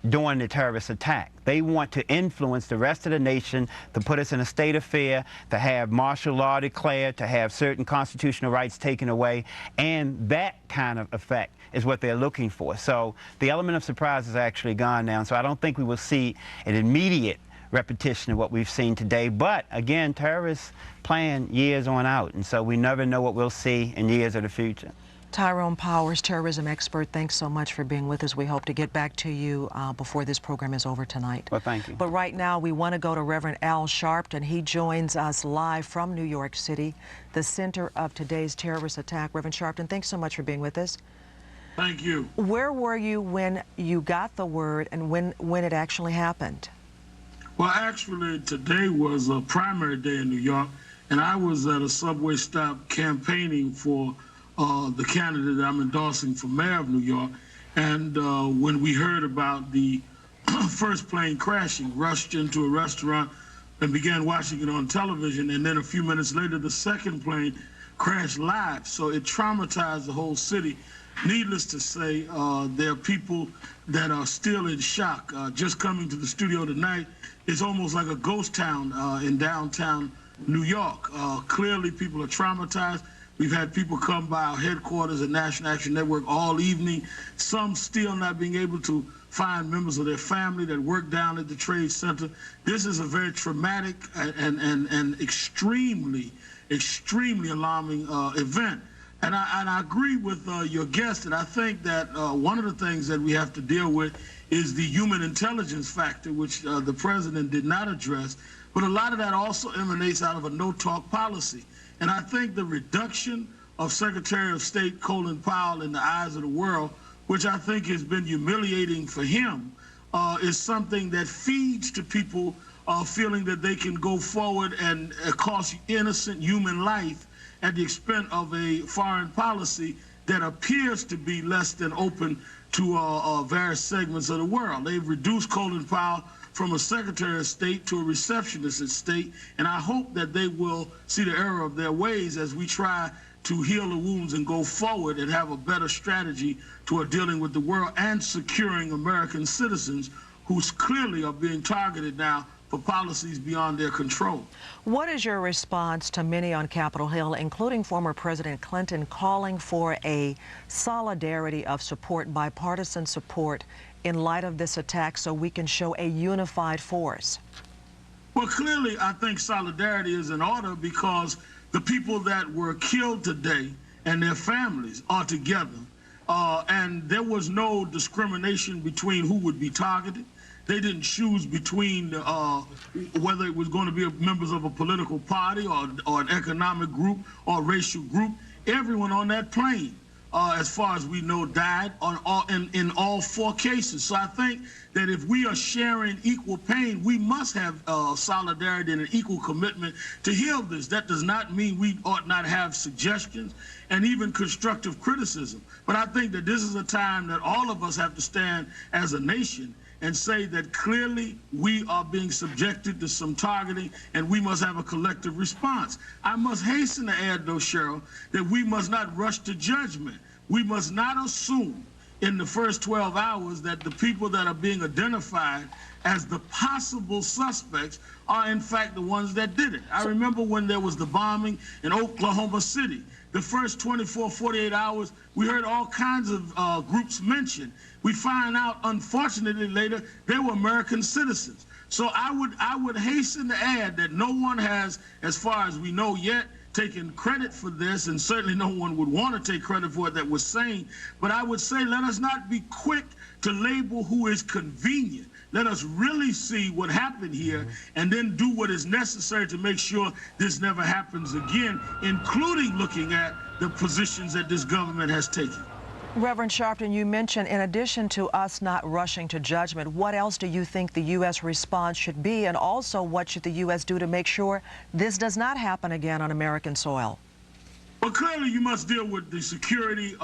during the terrorist attack. They want to influence the rest of the nation, to put us in a state of fear, to have martial law declared, to have certain constitutional rights taken away, and that kind of effect is what they're looking for. So the element of surprise is actually gone now, so I don't think we will see an immediate repetition of what we've seen today. But again, terrorists plan years on out, and so we never know what we'll see in years of the future. Tyrone Powers, terrorism expert, thanks so much for being with us. We hope to get back to you before this program is over tonight. Well, thank you. But right now, we want to go to Reverend Al Sharpton. He joins us live from New York City, the center of today's terrorist attack. Reverend Sharpton, thanks so much for being with us. Thank you. Where were you when you got the word and when it actually happened? Well, actually, today was a primary day in New York, and I was at a subway stop campaigning for the candidate that I'm endorsing for mayor of New York. And when we heard about the first plane crashing, rushed into a restaurant and began watching it on television. And then a few minutes later, the second plane crashed live. So it traumatized the whole city. Needless to say, there are people that are still in shock. Just coming to the studio tonight, it's almost like a ghost town in downtown New York. Clearly, people are traumatized. We've had people come by our headquarters at National Action Network all evening, some still not being able to find members of their family that work down at the Trade Center. This is a very traumatic and extremely alarming event. And I agree with your guest, and I think that one of the things that we have to deal with is the human intelligence factor, which the president did not address. But a lot of that also emanates out of a no-talk policy. And I think the reduction of Secretary of State Colin Powell in the eyes of the world, which I think has been humiliating for him, is something that feeds to people feeling that they can go forward and cost innocent human life at the expense of a foreign policy that appears to be less than open to various segments of the world. They've reduced Colin Powell from a Secretary of State to a receptionist at state, and I hope that they will see the error of their ways as we try to heal the wounds and go forward and have a better strategy toward dealing with the world and securing American citizens who clearly are being targeted now for policies beyond their control. What is your response to many on Capitol Hill, including former President Clinton, calling for a solidarity of support, bipartisan support, in light of this attack so we can show a unified force? Well, clearly, I think solidarity is in order because the people that were killed today and their families are together. And there was no discrimination between who would be targeted. They didn't choose between whether it was going to be members of a political party or an economic group or racial group. Everyone on that plane, as far as we know, died in all four cases. So I think that if we are sharing equal pain, we must have solidarity and an equal commitment to heal this. That does not mean we ought not have suggestions and even constructive criticism. But I think that this is a time that all of us have to stand as a nation and say that clearly we are being subjected to some targeting and we must have a collective response. I must hasten to add, though, Cheryl, that we must not rush to judgment. We must not assume in the first 12 hours that the people that are being identified as the possible suspects are in fact the ones that did it. I remember when there was the bombing in Oklahoma City. The first 24, 48 hours, we heard all kinds of groups mentioned. We find out, unfortunately, later, they were American citizens. So I would hasten to add that no one has, as far as we know yet, taken credit for this, and certainly no one would want to take credit for it that was sane. But I would say let us not be quick to label who is convenient. Let us really see what happened here and then do what is necessary to make sure this never happens again, including looking at the positions that this government has taken. Reverend Sharpton, you mentioned, in addition to us not rushing to judgment, what else do you think the U.S. response should be? And also, what should the U.S. do to make sure this does not happen again on American soil? Well, clearly you must deal with the security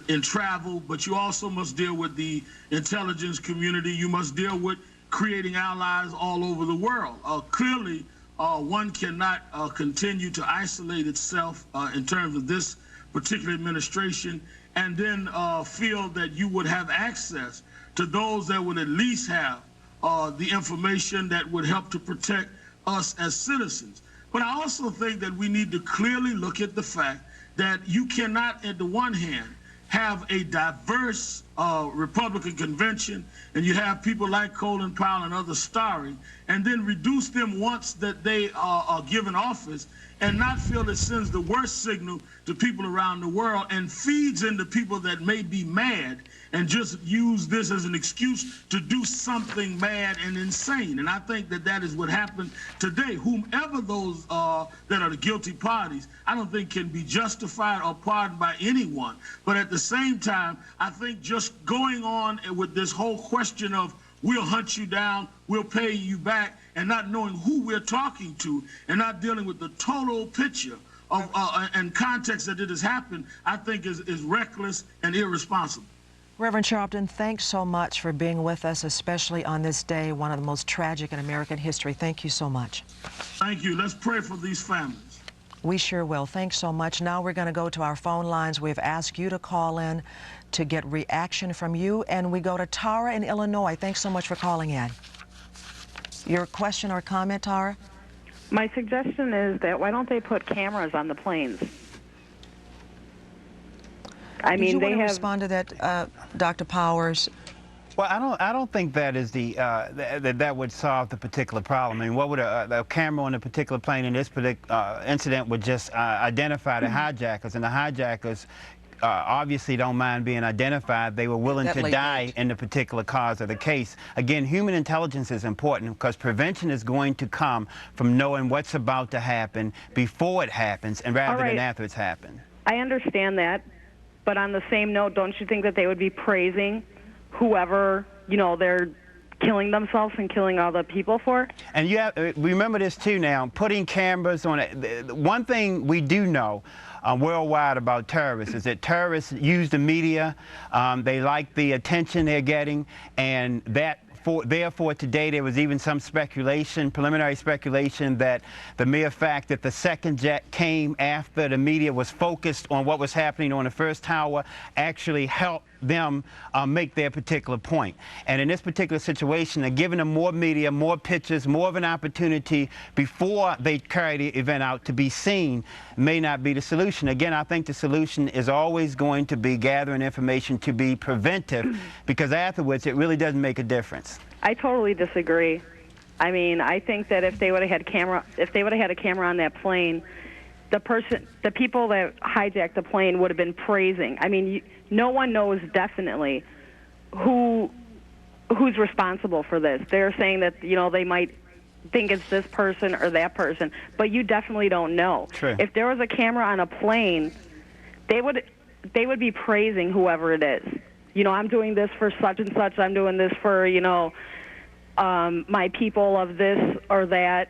in travel, but you also must deal with the intelligence community. You must deal with creating allies all over the world. Clearly, one cannot continue to isolate itself in terms of this particular administration and then feel that you would have access to those that would at least have the information that would help to protect us as citizens. But I also think that we need to clearly look at the fact that you cannot, at the one hand, have a diverse Republican convention, and you have people like Colin Powell and others starring, and then reduce them once that they are given office, and not feel it sends the worst signal to people around the world and feeds into people that may be mad and just use this as an excuse to do something mad and insane. And I think that that is what happened today. Whomever those that are the guilty parties, I don't think can be justified or pardoned by anyone. But at the same time, I think just going on with this whole question of we'll hunt you down, we'll pay you back, and not knowing who we're talking to and not dealing with the total picture of and context that it has happened, I think is reckless and irresponsible. Reverend Sharpton, thanks so much for being with us, especially on this day, one of the most tragic in American history. Thank you so much. Thank you. Let's pray for these families. We sure will. Thanks so much. Now we're going to go to our phone lines. We've asked you to call in to get reaction from you, and we go to Tara in Illinois. Thanks so much for calling in. Your question or comment, Tara? My suggestion is that why don't they put cameras on the planes? I mean, Did you they want to have respond to that, Dr. Powers? Well, I don't think that is the that would solve the particular problem. I mean, what would a camera on a particular plane in this particular incident would just identify the hijackers, and the hijackers obviously don't mind being identified. They were willing to die in the particular cause of the case. Again, human intelligence is important because prevention is going to come from knowing what's about to happen before it happens and rather than after it's happened. I understand that, but on the same note, don't you think that they would be praising whoever, you know, they're killing themselves and killing all the people for? And you have, remember this too now, putting cameras on it. One thing we do know worldwide about terrorists is that terrorists use the media. They like the attention they're getting, and that therefore, today there was even some speculation, preliminary speculation, that the mere fact that the second jet came after the media was focused on what was happening on the first tower actually helped them make their particular point. And in this particular situation, they're giving them more media, more pictures, more of an opportunity before they carry the event out to be seen may not be the solution. Again, I think the solution is always going to be gathering information to be preventive, because afterwards it really doesn't make a difference. I totally disagree. I mean, I think that if they would have had a camera on that plane, the people that hijacked the plane would have been praising. I mean, no one knows definitely who's responsible for this. They're saying that, you know, they might think it's this person or that person, but you definitely don't know. True. If there was a camera on a plane, they would be praising whoever it is. You know, I'm doing this for such and such. I'm doing this for, you know, my people of this or that.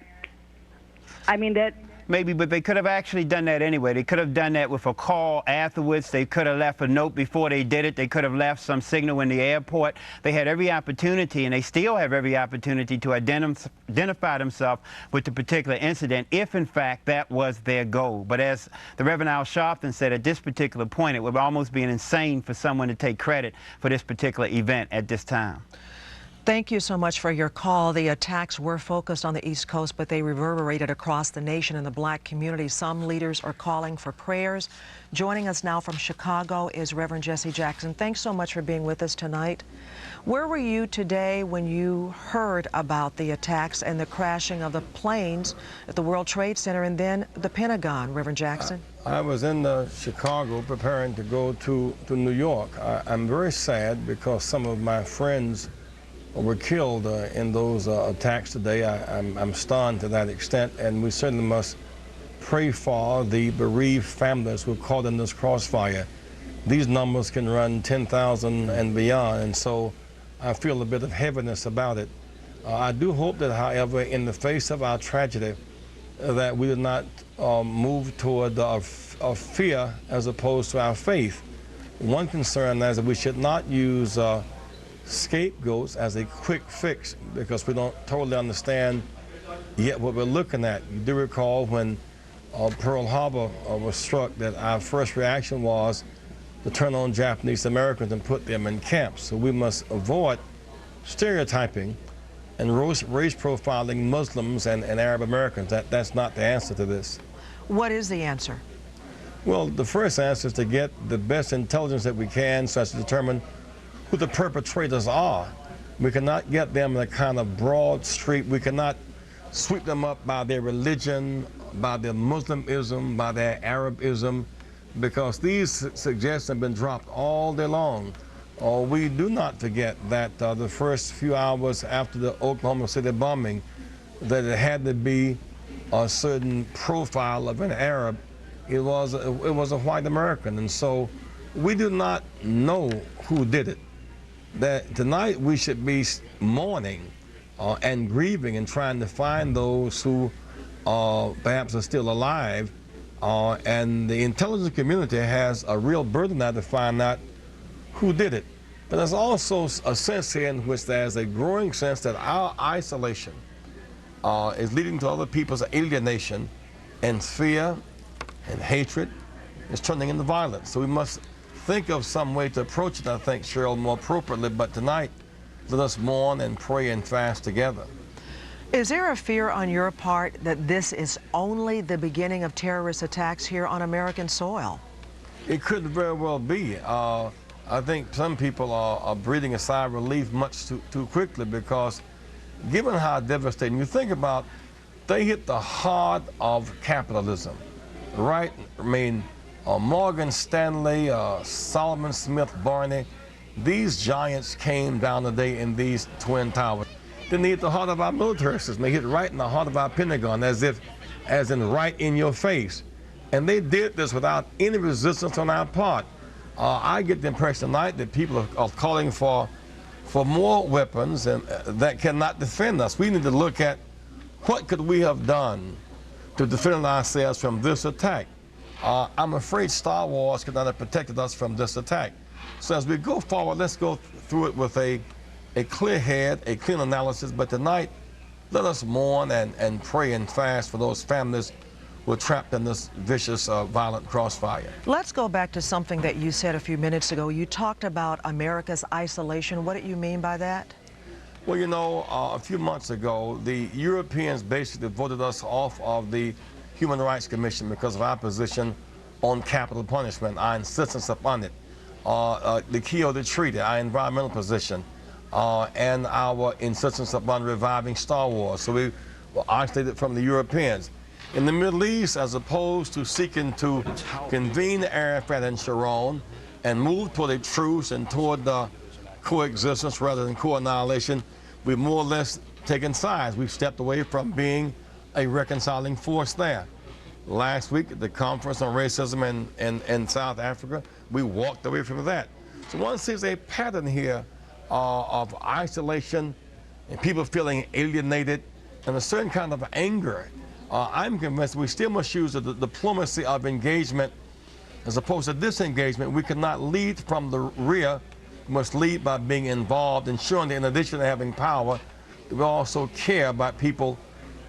I mean, that... Maybe, but they could have actually done that anyway. They could have done that with a call afterwards. They could have left a note before they did it. They could have left some signal in the airport. They had every opportunity, and they still have every opportunity to identify themselves with the particular incident if, in fact, that was their goal. But as the Reverend Al Sharpton said, at this particular point, it would almost be insane for someone to take credit for this particular event at this time. Thank you so much for your call. The attacks were focused on the East Coast, but they reverberated across the nation and the black community. Some leaders are calling for prayers. Joining us now from Chicago is Reverend Jesse Jackson. Thanks so much for being with us tonight. Where were you today when you heard about the attacks and the crashing of the planes at the World Trade Center and then the Pentagon, Reverend Jackson? I was in Chicago preparing to go to New York. I'm very sad because some of my friends were killed in those attacks today. I'm stunned to that extent, and we certainly must pray for the bereaved families who are caught in this crossfire. These numbers can run 10,000 and beyond, and so I feel a bit of heaviness about it. I do hope that, however, in the face of our tragedy, that we do not move toward fear as opposed to our faith. One concern is that we should not use scapegoats as a quick fix, because we don't totally understand yet what we're looking at. You do recall when Pearl Harbor was struck that our first reaction was to turn on Japanese Americans and put them in camps. So we must avoid stereotyping and race profiling Muslims and Arab Americans. That's not the answer to this. What is the answer? Well, the first answer is to get the best intelligence that we can so as to determine who the perpetrators are. We cannot get them in a kind of broad street. We cannot sweep them up by their religion, by their Muslimism, by their Arabism, because these suggestions have been dropped all day long. We do not forget that the first few hours after the Oklahoma City bombing, that it had to be a certain profile of an Arab. It was a white American, and so we do not know who did it. That tonight we should be mourning and grieving and trying to find those who perhaps are still alive, and the intelligence community has a real burden now to find out who did it. But there's also a sense here in which there's a growing sense that our isolation is leading to other people's alienation, and fear and hatred is turning into violence. So we must think of some way to approach it, I think, Cheryl, more appropriately. But tonight, let us mourn and pray and fast together. Is there a fear on your part that this is only the beginning of terrorist attacks here on American soil? It could very well be. I think some people are breathing a sigh of relief much too quickly, because given how devastating, you think about, they hit the heart of capitalism, right? I mean, Morgan Stanley, Solomon Smith Barney, these giants came down today in these Twin Towers. Then they hit the heart of our military system. They hit right in the heart of our Pentagon, as in right in your face. And they did this without any resistance on our part. I get the impression tonight that people are calling for more weapons and that cannot defend us. We need to look at what could we have done to defend ourselves from this attack. I'm afraid Star Wars could not have protected us from this attack. So as we go forward, let's go through it with a clear head, a clean analysis. But tonight, let us mourn and pray and fast for those families who are trapped in this vicious, violent crossfire. Let's go back to something that you said a few minutes ago. You talked about America's isolation. What did you mean by that? Well, you know, a few months ago, the Europeans basically voted us off of the Human Rights Commission because of our position on capital punishment, our insistence upon it, the Kyoto Treaty, our environmental position, and our insistence upon reviving Star Wars. So we were isolated from the Europeans. In the Middle East, as opposed to seeking to convene Arafat and Sharon and move toward a truce and toward coexistence rather than co-annihilation, we've more or less taken sides. We've stepped away from being a reconciling force there. Last week at the conference on racism in South Africa, we walked away from that. So one sees a pattern here of isolation and people feeling alienated and a certain kind of anger. I'm convinced we still must use the diplomacy of engagement as opposed to disengagement. We cannot lead from the rear. We must lead by being involved, ensuring that in addition to having power, we also care about people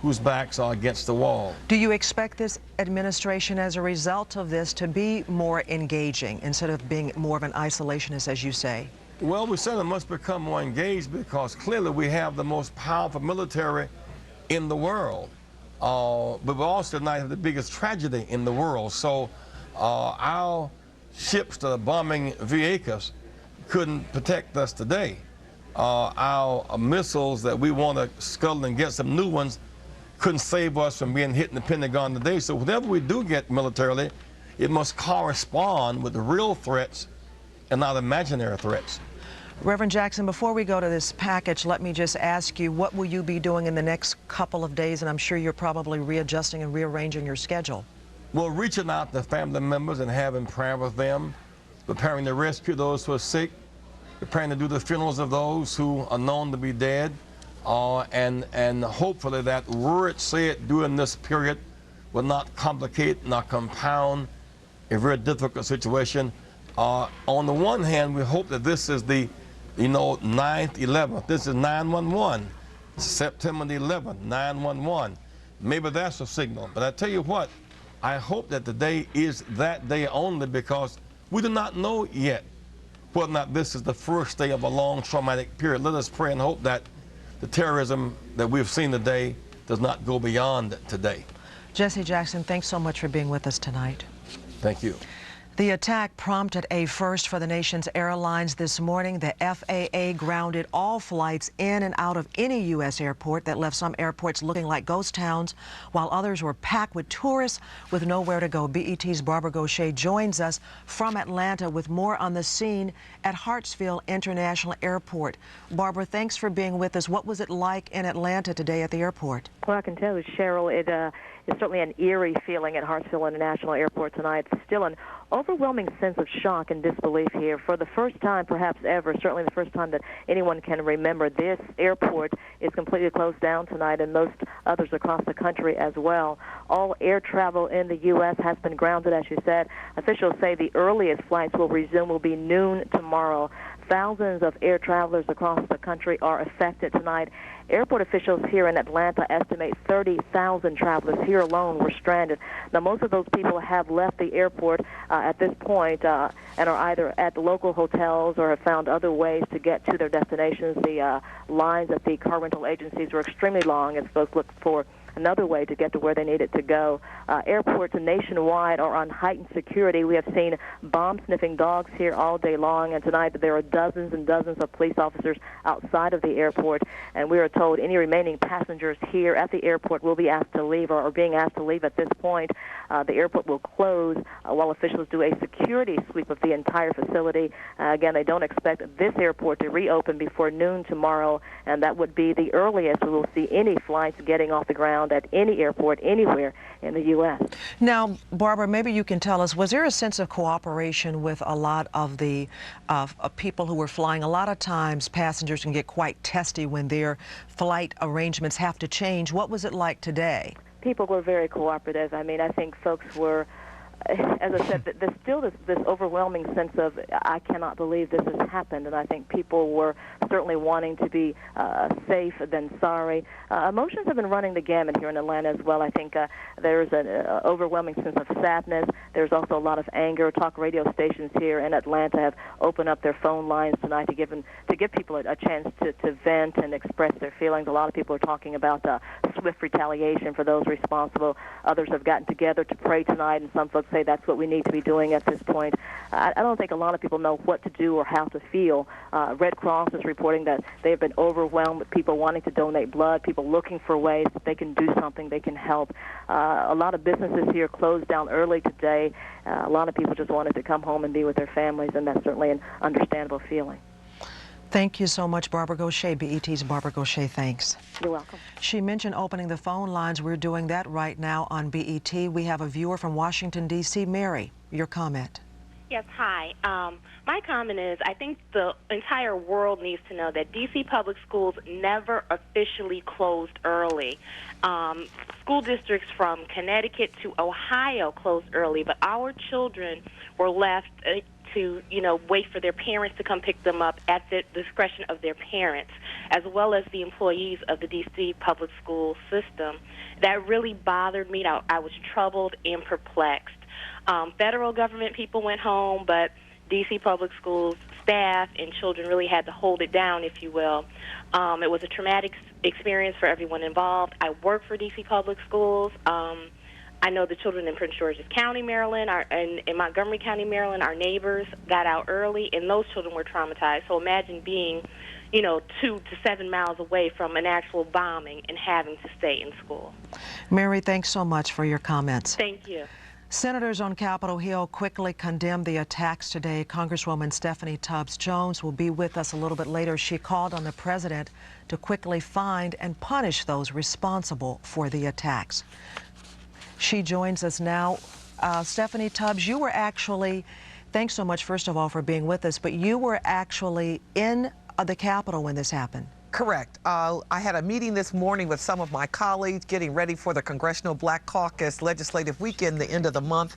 whose backs are against the wall. Do you expect this administration, as a result of this, to be more engaging instead of being more of an isolationist, as you say? Well, we certainly must become more engaged, because clearly we have the most powerful military in the world. But we also tonight have the biggest tragedy in the world. So our ships that are bombing Vieques couldn't protect us today. Our missiles that we want to scuttle and get some new ones couldn't save us from being hit in the Pentagon today. So whatever we do get militarily, it must correspond with the real threats and not imaginary threats. Reverend Jackson, before we go to this package, let me just ask you, what will you be doing in the next couple of days? And I'm sure you're probably readjusting and rearranging your schedule. Well, reaching out to family members and having prayer with them, preparing to rescue those who are sick, preparing to do the funerals of those who are known to be dead, and hopefully that word said during this period will not complicate nor compound a very difficult situation. On the one hand, we hope that this is the 9th, 11th. This is 911. September the 11th, 911. Maybe that's a signal. But I tell you what, I hope that today is that day only, because We do not know yet whether or not this is the first day of a long traumatic period. Let us pray and hope that the terrorism that we've seen today does not go beyond today. Jesse Jackson, thanks so much for being with us tonight. Thank you. The attack prompted a first for the nation's airlines this morning. The FAA grounded all flights in and out of any U.S. airport. That left some airports looking like ghost towns, while others were packed with tourists with nowhere to go. BET's Barbara Gaucher joins us from Atlanta with more on the scene at Hartsfield International Airport. Barbara, thanks for being with us. What was it like in Atlanta today at the airport? Well, I can tell you, Cheryl, it's certainly an eerie feeling at Hartsfield International Airport tonight. It's still an overwhelming sense of shock and disbelief here. For the first time, perhaps ever, certainly the first time that anyone can remember, this airport is completely closed down tonight, and most others across the country as well. All air travel in the U.S. has been grounded, as you said. Officials say the earliest flights will resume will be noon tomorrow. Thousands of air travelers across the country are affected tonight. Airport officials here in Atlanta estimate 30,000 travelers here alone were stranded. Now, most of those people have left the airport at this point and are either at the local hotels or have found other ways to get to their destinations. The lines at the car rental agencies were extremely long as folks look for another way to get to where they needed to go. Airports nationwide are on heightened security. We have seen bomb-sniffing dogs here all day long, and tonight there are dozens and dozens of police officers outside of the airport, and we are told any remaining passengers here at the airport will be asked to leave or are being asked to leave at this point. The airport will close while officials do a security sweep of the entire facility. Again, they don't expect this airport to reopen before noon tomorrow, and that would be the earliest we will see any flights getting off the ground at any airport anywhere in the U.S. Now, Barbara, maybe you can tell us, was there a sense of cooperation with a lot of the people who were flying? A lot of times passengers can get quite testy when their flight arrangements have to change. What was it like today? People were very cooperative. I mean, I think folks were, as I said, there's still this overwhelming sense of, I cannot believe this has happened, and I think people were certainly wanting to be safe than sorry. Emotions have been running the gamut here in Atlanta as well. I think there's an overwhelming sense of sadness. There's also a lot of anger. Talk radio stations here in Atlanta have opened up their phone lines tonight to give people a chance to vent and express their feelings. A lot of people are talking about swift retaliation for those responsible. Others have gotten together to pray tonight, and some folks say that's what we need to be doing at this point. I don't think a lot of people know what to do or how to feel. Red Cross is reporting that they have been overwhelmed with people wanting to donate blood, people looking for ways that they can do something, they can help. A lot of businesses here closed down early today. A lot of people just wanted to come home and be with their families, and that's certainly an understandable feeling. Thank you so much, Barbara Gaucher. BET's Barbara Gaucher, thanks. You're welcome. She mentioned opening the phone lines. We're doing that right now on BET. We have a viewer from Washington, D.C. Mary, your comment. Yes, hi. My comment is, I think the entire world needs to know that D.C. public schools never officially closed early. School districts from Connecticut to Ohio closed early, but our children were left to, wait for their parents to come pick them up at the discretion of their parents, as well as the employees of the D.C. public school system. That really bothered me. I was troubled and perplexed. Federal government people went home, but D.C. public schools staff and children really had to hold it down, if you will. It was a traumatic experience for everyone involved. I work for D.C. public schools. I know the children in Prince George's County, Maryland, and in Montgomery County, Maryland, our neighbors got out early, and those children were traumatized. So imagine being, 2 to 7 miles away from an actual bombing and having to stay in school. Mary, thanks so much for your comments. Thank you. Senators on Capitol Hill quickly condemned the attacks today. Congresswoman Stephanie Tubbs Jones will be with us a little bit later. She called on the president to quickly find and punish those responsible for the attacks. She joins us now. Stephanie Tubbs, you were actually, thanks so much, first of all, for being with us, but you were actually in the Capitol when this happened. Correct. I had a meeting this morning with some of my colleagues getting ready for the Congressional Black Caucus legislative weekend, the end of the month.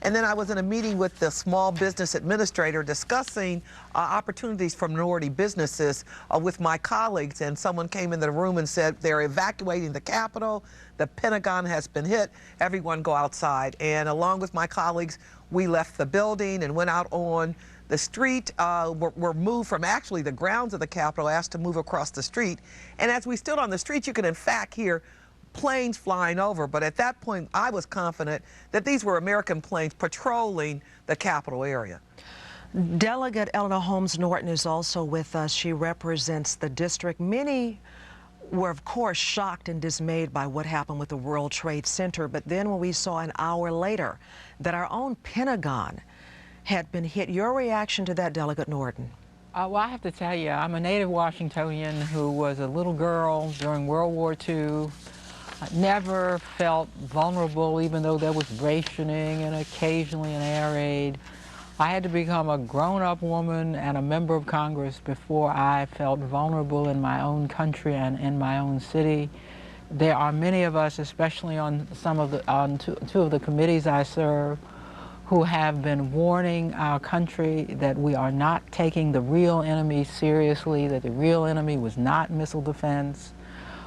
And then I was in a meeting with the small business administrator discussing opportunities for minority businesses with my colleagues, and someone came into the room and said they're evacuating the Capitol, the Pentagon has been hit, everyone go outside. And along with my colleagues, we left the building and went out on the street. Were moved from actually the grounds of the Capitol, asked to move across the street. And as we stood on the street, you could in fact hear planes flying over. But at that point, I was confident that these were American planes patrolling the Capitol area. Delegate Eleanor Holmes Norton is also with us. She represents the district. Many were, of course, shocked and dismayed by what happened with the World Trade Center. But then when we saw an hour later that our own Pentagon had been hit, your reaction to that, Delegate Norton? Well, I have to tell you, I'm a native Washingtonian who was a little girl during World War II. I never felt vulnerable, even though there was rationing and occasionally an air raid. I had to become a grown-up woman and a member of Congress before I felt vulnerable in my own country and in my own city. There are many of us, especially on two of the committees I serve, who have been warning our country that we are not taking the real enemy seriously, that the real enemy was not missile defense,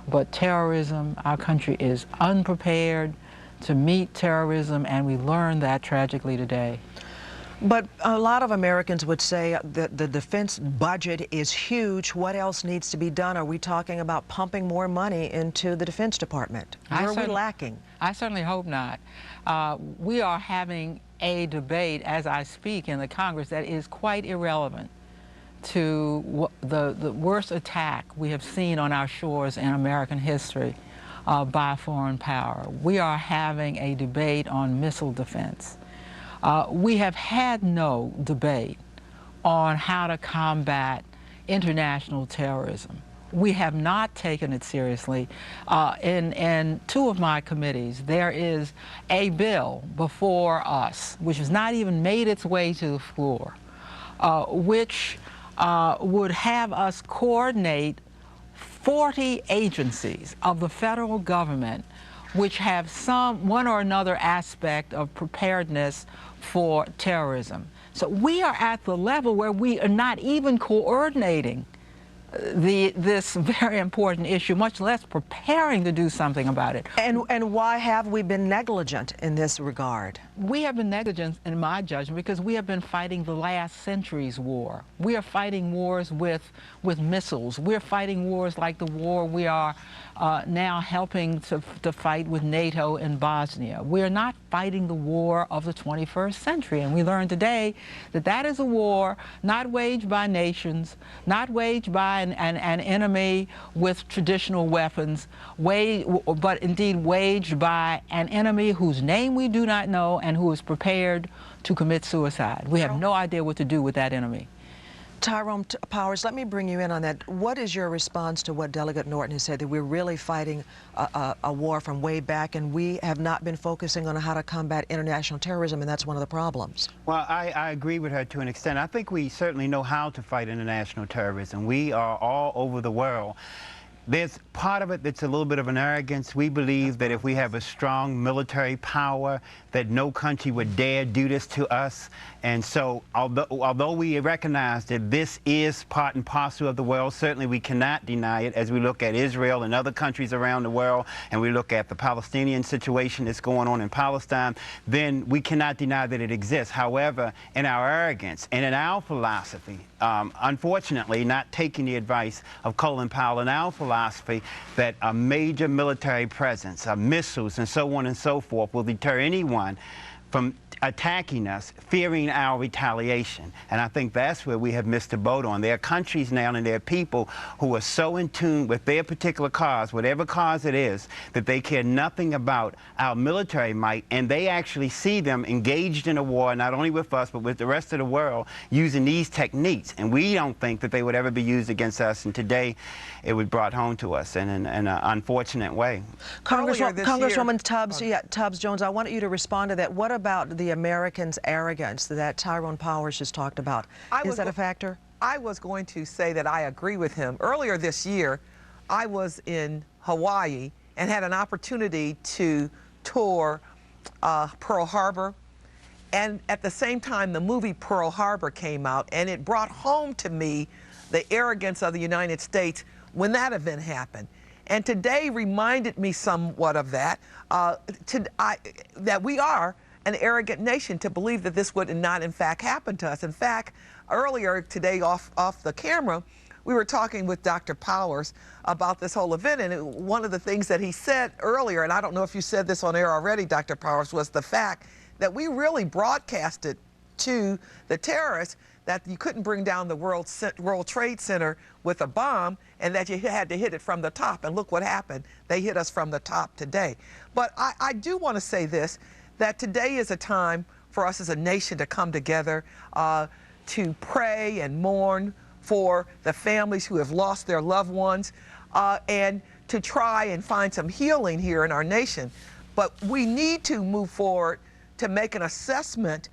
but terrorism. Our country is unprepared to meet terrorism, and we learned that tragically today. But a lot of Americans would say that the defense budget is huge. What else needs to be done? Are we talking about pumping more money into the Defense Department? Where are we lacking? I certainly hope not. We are having a debate as I speak in the Congress that is quite irrelevant to the worst attack we have seen on our shores in American history by a foreign power. We are having a debate on missile defense. We have had no debate on how to combat international terrorism. We have not taken it seriously. In two of my committees, there is a bill before us, which has not even made its way to the floor, which would have us coordinate 40 agencies of the federal government which have one or another aspect of preparedness for terrorism. So we are at the level where we are not even coordinating this very important issue, much less preparing to do something about it. And why have we been negligent in this regard? We have been negligent, in my judgment, because we have been fighting the last century's war. We are fighting wars with missiles. We're fighting wars like the war we are now helping to fight with NATO in Bosnia. We are not fighting the war of the 21st century, and we learned today that that is a war not waged by nations, not waged by an enemy with traditional weapons, but indeed waged by an enemy whose name we do not know and who is prepared to commit suicide. We have no idea what to do with that enemy. Tyrone Powers, let me bring you in on that. What is your response to what Delegate Norton has said, that we're really fighting a war from way back and we have not been focusing on how to combat international terrorism, and that's one of the problems? Well, I agree with her to an extent. I think we certainly know how to fight international terrorism. We are all over the world. There's part of it that's a little bit of an arrogance. We believe that if we have a strong military power, that no country would dare do this to us. And so, although we recognize that this is part and parcel of the world, certainly we cannot deny it as we look at Israel and other countries around the world, and we look at the Palestinian situation that's going on in Palestine, then we cannot deny that it exists. However, in our arrogance and in our philosophy, unfortunately, not taking the advice of Colin Powell and our philosophy that a major military presence, missiles and so on and so forth, will deter anyone from attacking us, fearing our retaliation. And I think that's where we have missed the boat on. There are countries now and there are people who are so in tune with their particular cause, whatever cause it is, that they care nothing about our military might, and they actually see them engaged in a war, not only with us, but with the rest of the world, using these techniques. And we don't think that they would ever be used against us, and today it was brought home to us in an unfortunate way. Congresswoman Tubbs Jones, I wanted you to respond to that. What about the Americans' arrogance that Tyrone Powers just talked about? Is that a factor? I was going to say that I agree with him. Earlier this year, I was in Hawaii and had an opportunity to tour Pearl Harbor. And at the same time, the movie Pearl Harbor came out, and it brought home to me the arrogance of the United States when that event happened. And today reminded me somewhat of that, that we are an arrogant nation to believe that this would not in fact happen to us. In fact, earlier today off the camera, we were talking with Dr. Powers about this whole event, and one of the things that he said earlier, and I don't know if you said this on air already, Dr. Powers, was the fact that we really broadcasted to the terrorists that you couldn't bring down the World Trade Center with a bomb, and that you had to hit it from the top. And look what happened. They hit us from the top today. But I do want to say this, that today is a time for us as a nation to come together, to pray and mourn for the families who have lost their loved ones, and to try and find some healing here in our nation. But we need to move forward to make an assessment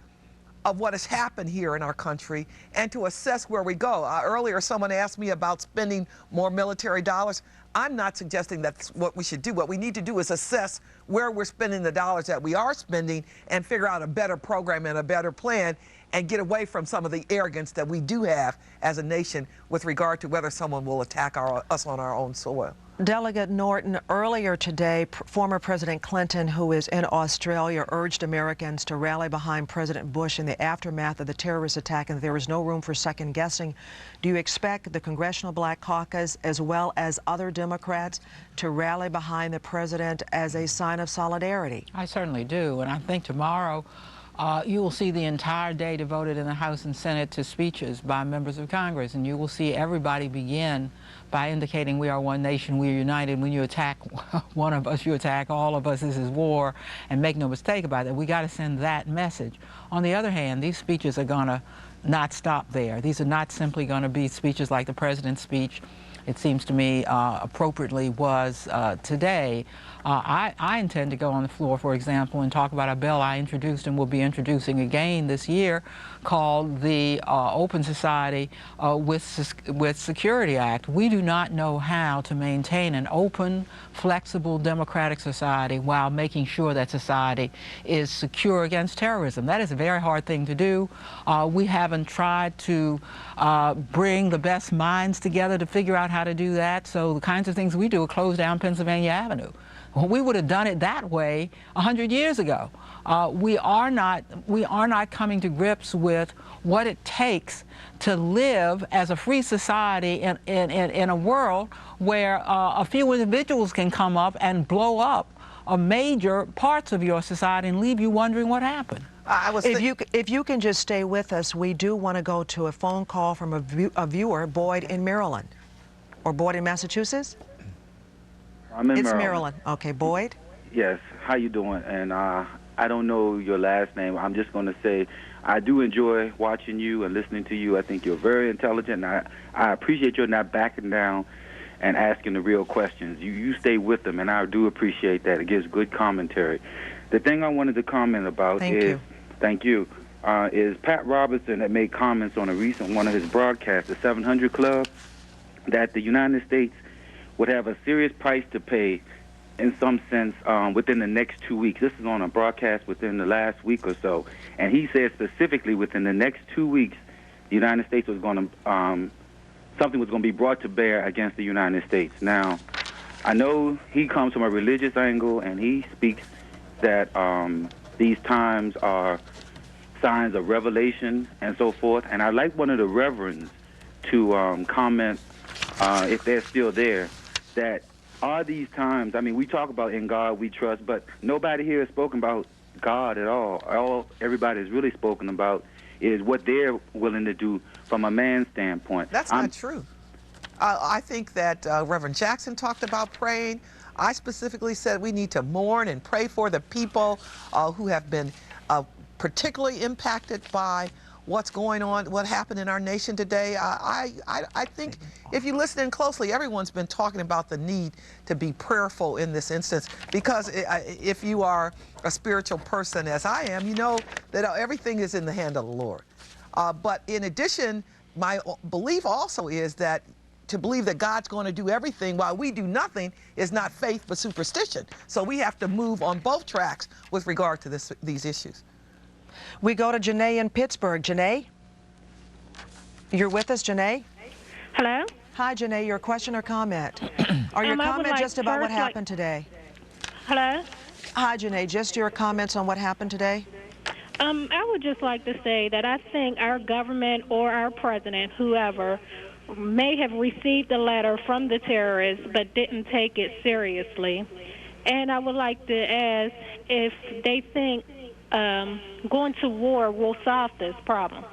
of what has happened here in our country and to assess where we go. Earlier, someone asked me about spending more military dollars. I'm not suggesting that's what we should do. What we need to do is assess where we're spending the dollars that we are spending and figure out a better program and a better plan and get away from some of the arrogance that we do have as a nation with regard to whether someone will attack us on our own soil. Delegate Norton, earlier today, former President Clinton, who is in Australia, urged Americans to rally behind President Bush in the aftermath of the terrorist attack, and there is no room for second guessing. Do you expect the Congressional Black Caucus, as well as other Democrats, to rally behind the president as a sign of solidarity? I certainly do, and I think tomorrow you will see the entire day devoted in the House and Senate to speeches by members of Congress, and you will see everybody begin by indicating we are one nation, we are united. When you attack one of us, you attack all of us. This is war, and make no mistake about it. We got to send that message. On the other hand, these speeches are going to not stop there. These are not simply going to be speeches like the president's speech, it seems to me, appropriately was today. I intend to go on the floor, for example, and talk about a bill I introduced and will be introducing again this year called the Open Society with Security Act. We do not know how to maintain an open, flexible, democratic society while making sure that society is secure against terrorism. That is a very hard thing to do. We haven't tried to bring the best minds together to figure out how to do that. So the kinds of things we do are close down Pennsylvania Avenue. Well, we would have done it that way 100 years ago. We are not coming to grips with what it takes to live as a free society in a world where a few individuals can come up and blow up major parts of your society and leave you wondering what happened. If you can just stay with us, we do want to go to a phone call from a viewer, Boyd in Maryland. Or Boyd in Massachusetts? I'm in It's Maryland. Okay, Boyd? Yes. How you doing? And I don't know your last name. I'm just going to say I do enjoy watching you and listening to you. I think you're very intelligent, and I appreciate your not backing down and asking the real questions. You stay with them, and I do appreciate that. It gives good commentary. The thing I wanted to comment about is Pat Robertson that made comments on a recent one of his broadcasts, the 700 Club, that the United States would have a serious price to pay in some sense within the next 2 weeks. This is on a broadcast within the last week or so. And he said specifically within the next 2 weeks, the United States was going to, something was going to be brought to bear against the United States. Now, I know he comes from a religious angle, and he speaks that these times are signs of revelation and so forth. And I'd like one of the reverends to comment, if they're still there, that are these times, I mean, we talk about in God we trust, but nobody here has spoken about God at all. Everybody has really spoken about is what they're willing to do from a man's standpoint. That's not true. I think that Reverend Jackson talked about praying. I specifically said we need to mourn and pray for the people who have been particularly impacted by what's going on, what happened in our nation today. I think if you listen in closely, everyone's been talking about the need to be prayerful in this instance, because if you are a spiritual person, as I am, you know that everything is in the hand of the Lord. But in addition, my belief also is that to believe that God's going to do everything while we do nothing is not faith but superstition. So we have to move on both tracks with regard to these issues. We go to Janae in Pittsburgh. Janae? You're with us, Janae? Hello? Hi, Janae. Your question or comment? Or your comment just about what happened today? Hello? Hi, Janae. Just your comments on what happened today? I would just like to say that I think our government or our president, whoever, may have received a letter from the terrorists but didn't take it seriously. And I would like to ask if they think going to war will solve this problem.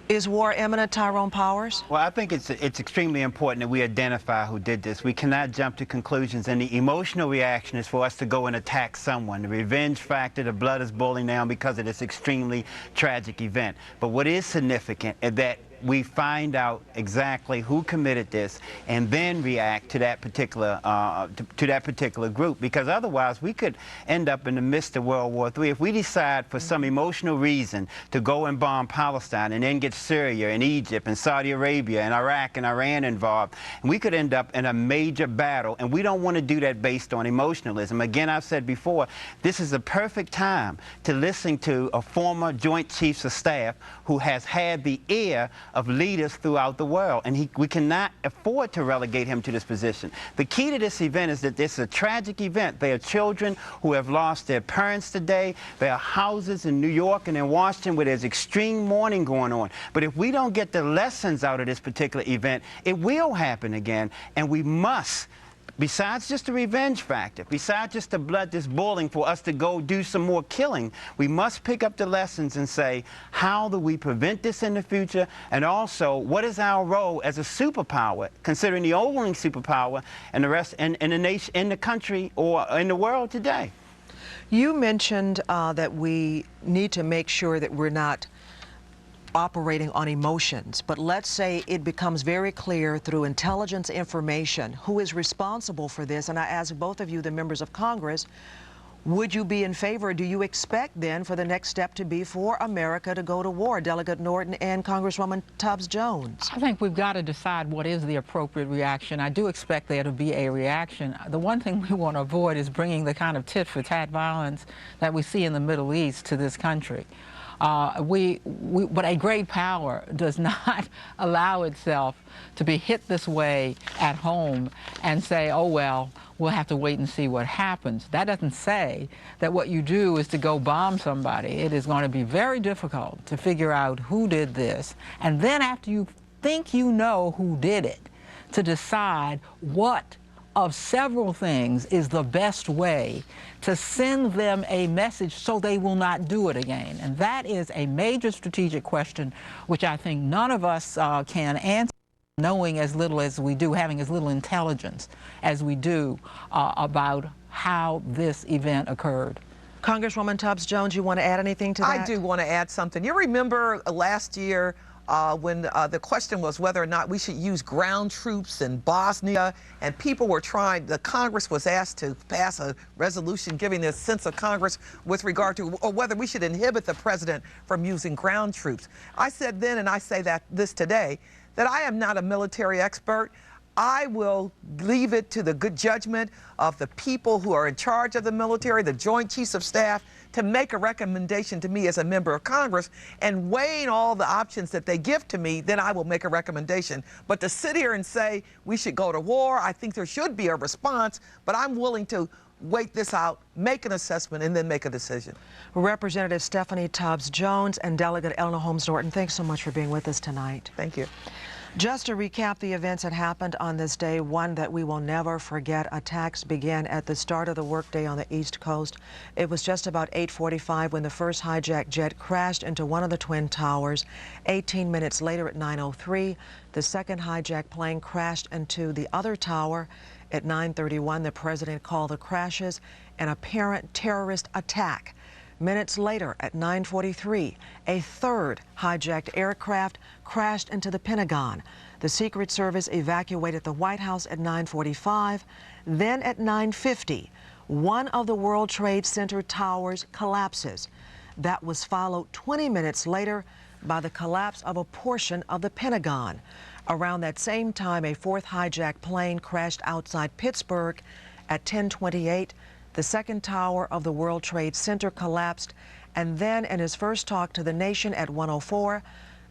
Is war imminent, Tyrone Powers? Well, I think it's extremely important that we identify who did this. We cannot jump to conclusions, and the emotional reaction is for us to go and attack someone. The revenge factor, the blood is boiling down because of this extremely tragic event. But what is significant is that we find out exactly who committed this and then react to that particular group, because otherwise we could end up in the midst of World War III. If we decide for some emotional reason to go and bomb Palestine and then get Syria and Egypt and Saudi Arabia and Iraq and Iran involved, and we could end up in a major battle, and we don't want to do that based on emotionalism. Again, I've said before, this is a perfect time to listen to a former Joint Chiefs of Staff who has had the ear of leaders throughout the world, and we cannot afford to relegate him to this position. The key to this event is that this is a tragic event. There are children who have lost their parents today. There are houses in New York and in Washington where there's extreme mourning going on. But if we don't get the lessons out of this particular event, it will happen again, and we must, besides just the revenge factor, besides just the blood that's boiling for us to go do some more killing, we must pick up the lessons and say, how do we prevent this in the future? And also, what is our role as a superpower, considering the only superpower and the rest in the nation, in the country, or in the world today? You mentioned that we need to make sure that we're not operating on emotions, but let's say it becomes very clear through intelligence information who is responsible for this, and I ask both of you, the members of Congress, would you be in favor, do you expect then for the next step to be for America to go to war? Delegate Norton and Congresswoman Tubbs Jones. I think we've got to decide what is the appropriate reaction. I do expect there to be a reaction. The one thing we want to avoid is bringing the kind of tit-for-tat violence that we see in the Middle East to this country. But a great power does not allow itself to be hit this way at home and say, oh, well, we'll have to wait and see what happens. That doesn't say that what you do is to go bomb somebody. It is going to be very difficult to figure out who did this, and then after you think you know who did it, to decide what of several things is the best way to send them a message so they will not do it again. And that is a major strategic question which I think none of us can answer, knowing as little as we do, having as little intelligence as we do about how this event occurred. Congresswoman Tubbs Jones, you want to add anything to that? I do want to add something. You remember last year when the question was whether or not we should use ground troops in Bosnia, and people were trying, the Congress was asked to pass a resolution giving a sense of Congress with regard to or whether we should inhibit the president from using ground troops. I said then, and I say this today, that I am not a military expert. I will leave it to the good judgment of the people who are in charge of the military, the Joint Chiefs of Staff, to make a recommendation to me as a member of Congress, and weighing all the options that they give to me, then I will make a recommendation. But to sit here and say we should go to war, I think there should be a response, but I'm willing to wait this out, make an assessment, and then make a decision. Representative Stephanie Tubbs Jones and Delegate Eleanor Holmes Norton, thanks so much for being with us tonight. Thank you. Just to recap the events that happened on this day, one that we will never forget. Attacks began at the start of the workday on the East Coast. It was just about 8:45 when the first hijacked jet crashed into one of the Twin Towers. 18 minutes later at 9:03, the second hijacked plane crashed into the other tower. At 9:31, the president called the crashes an apparent terrorist attack. Minutes later, at 9:43, a third hijacked aircraft crashed into the Pentagon. The Secret Service evacuated the White House at 9:45. Then at 9:50, one of the World Trade Center towers collapses. That was followed 20 minutes later by the collapse of a portion of the Pentagon. Around that same time, a fourth hijacked plane crashed outside Pittsburgh. At 10:28, the second tower of the World Trade Center collapsed, And then in his first talk to the nation at 1:04,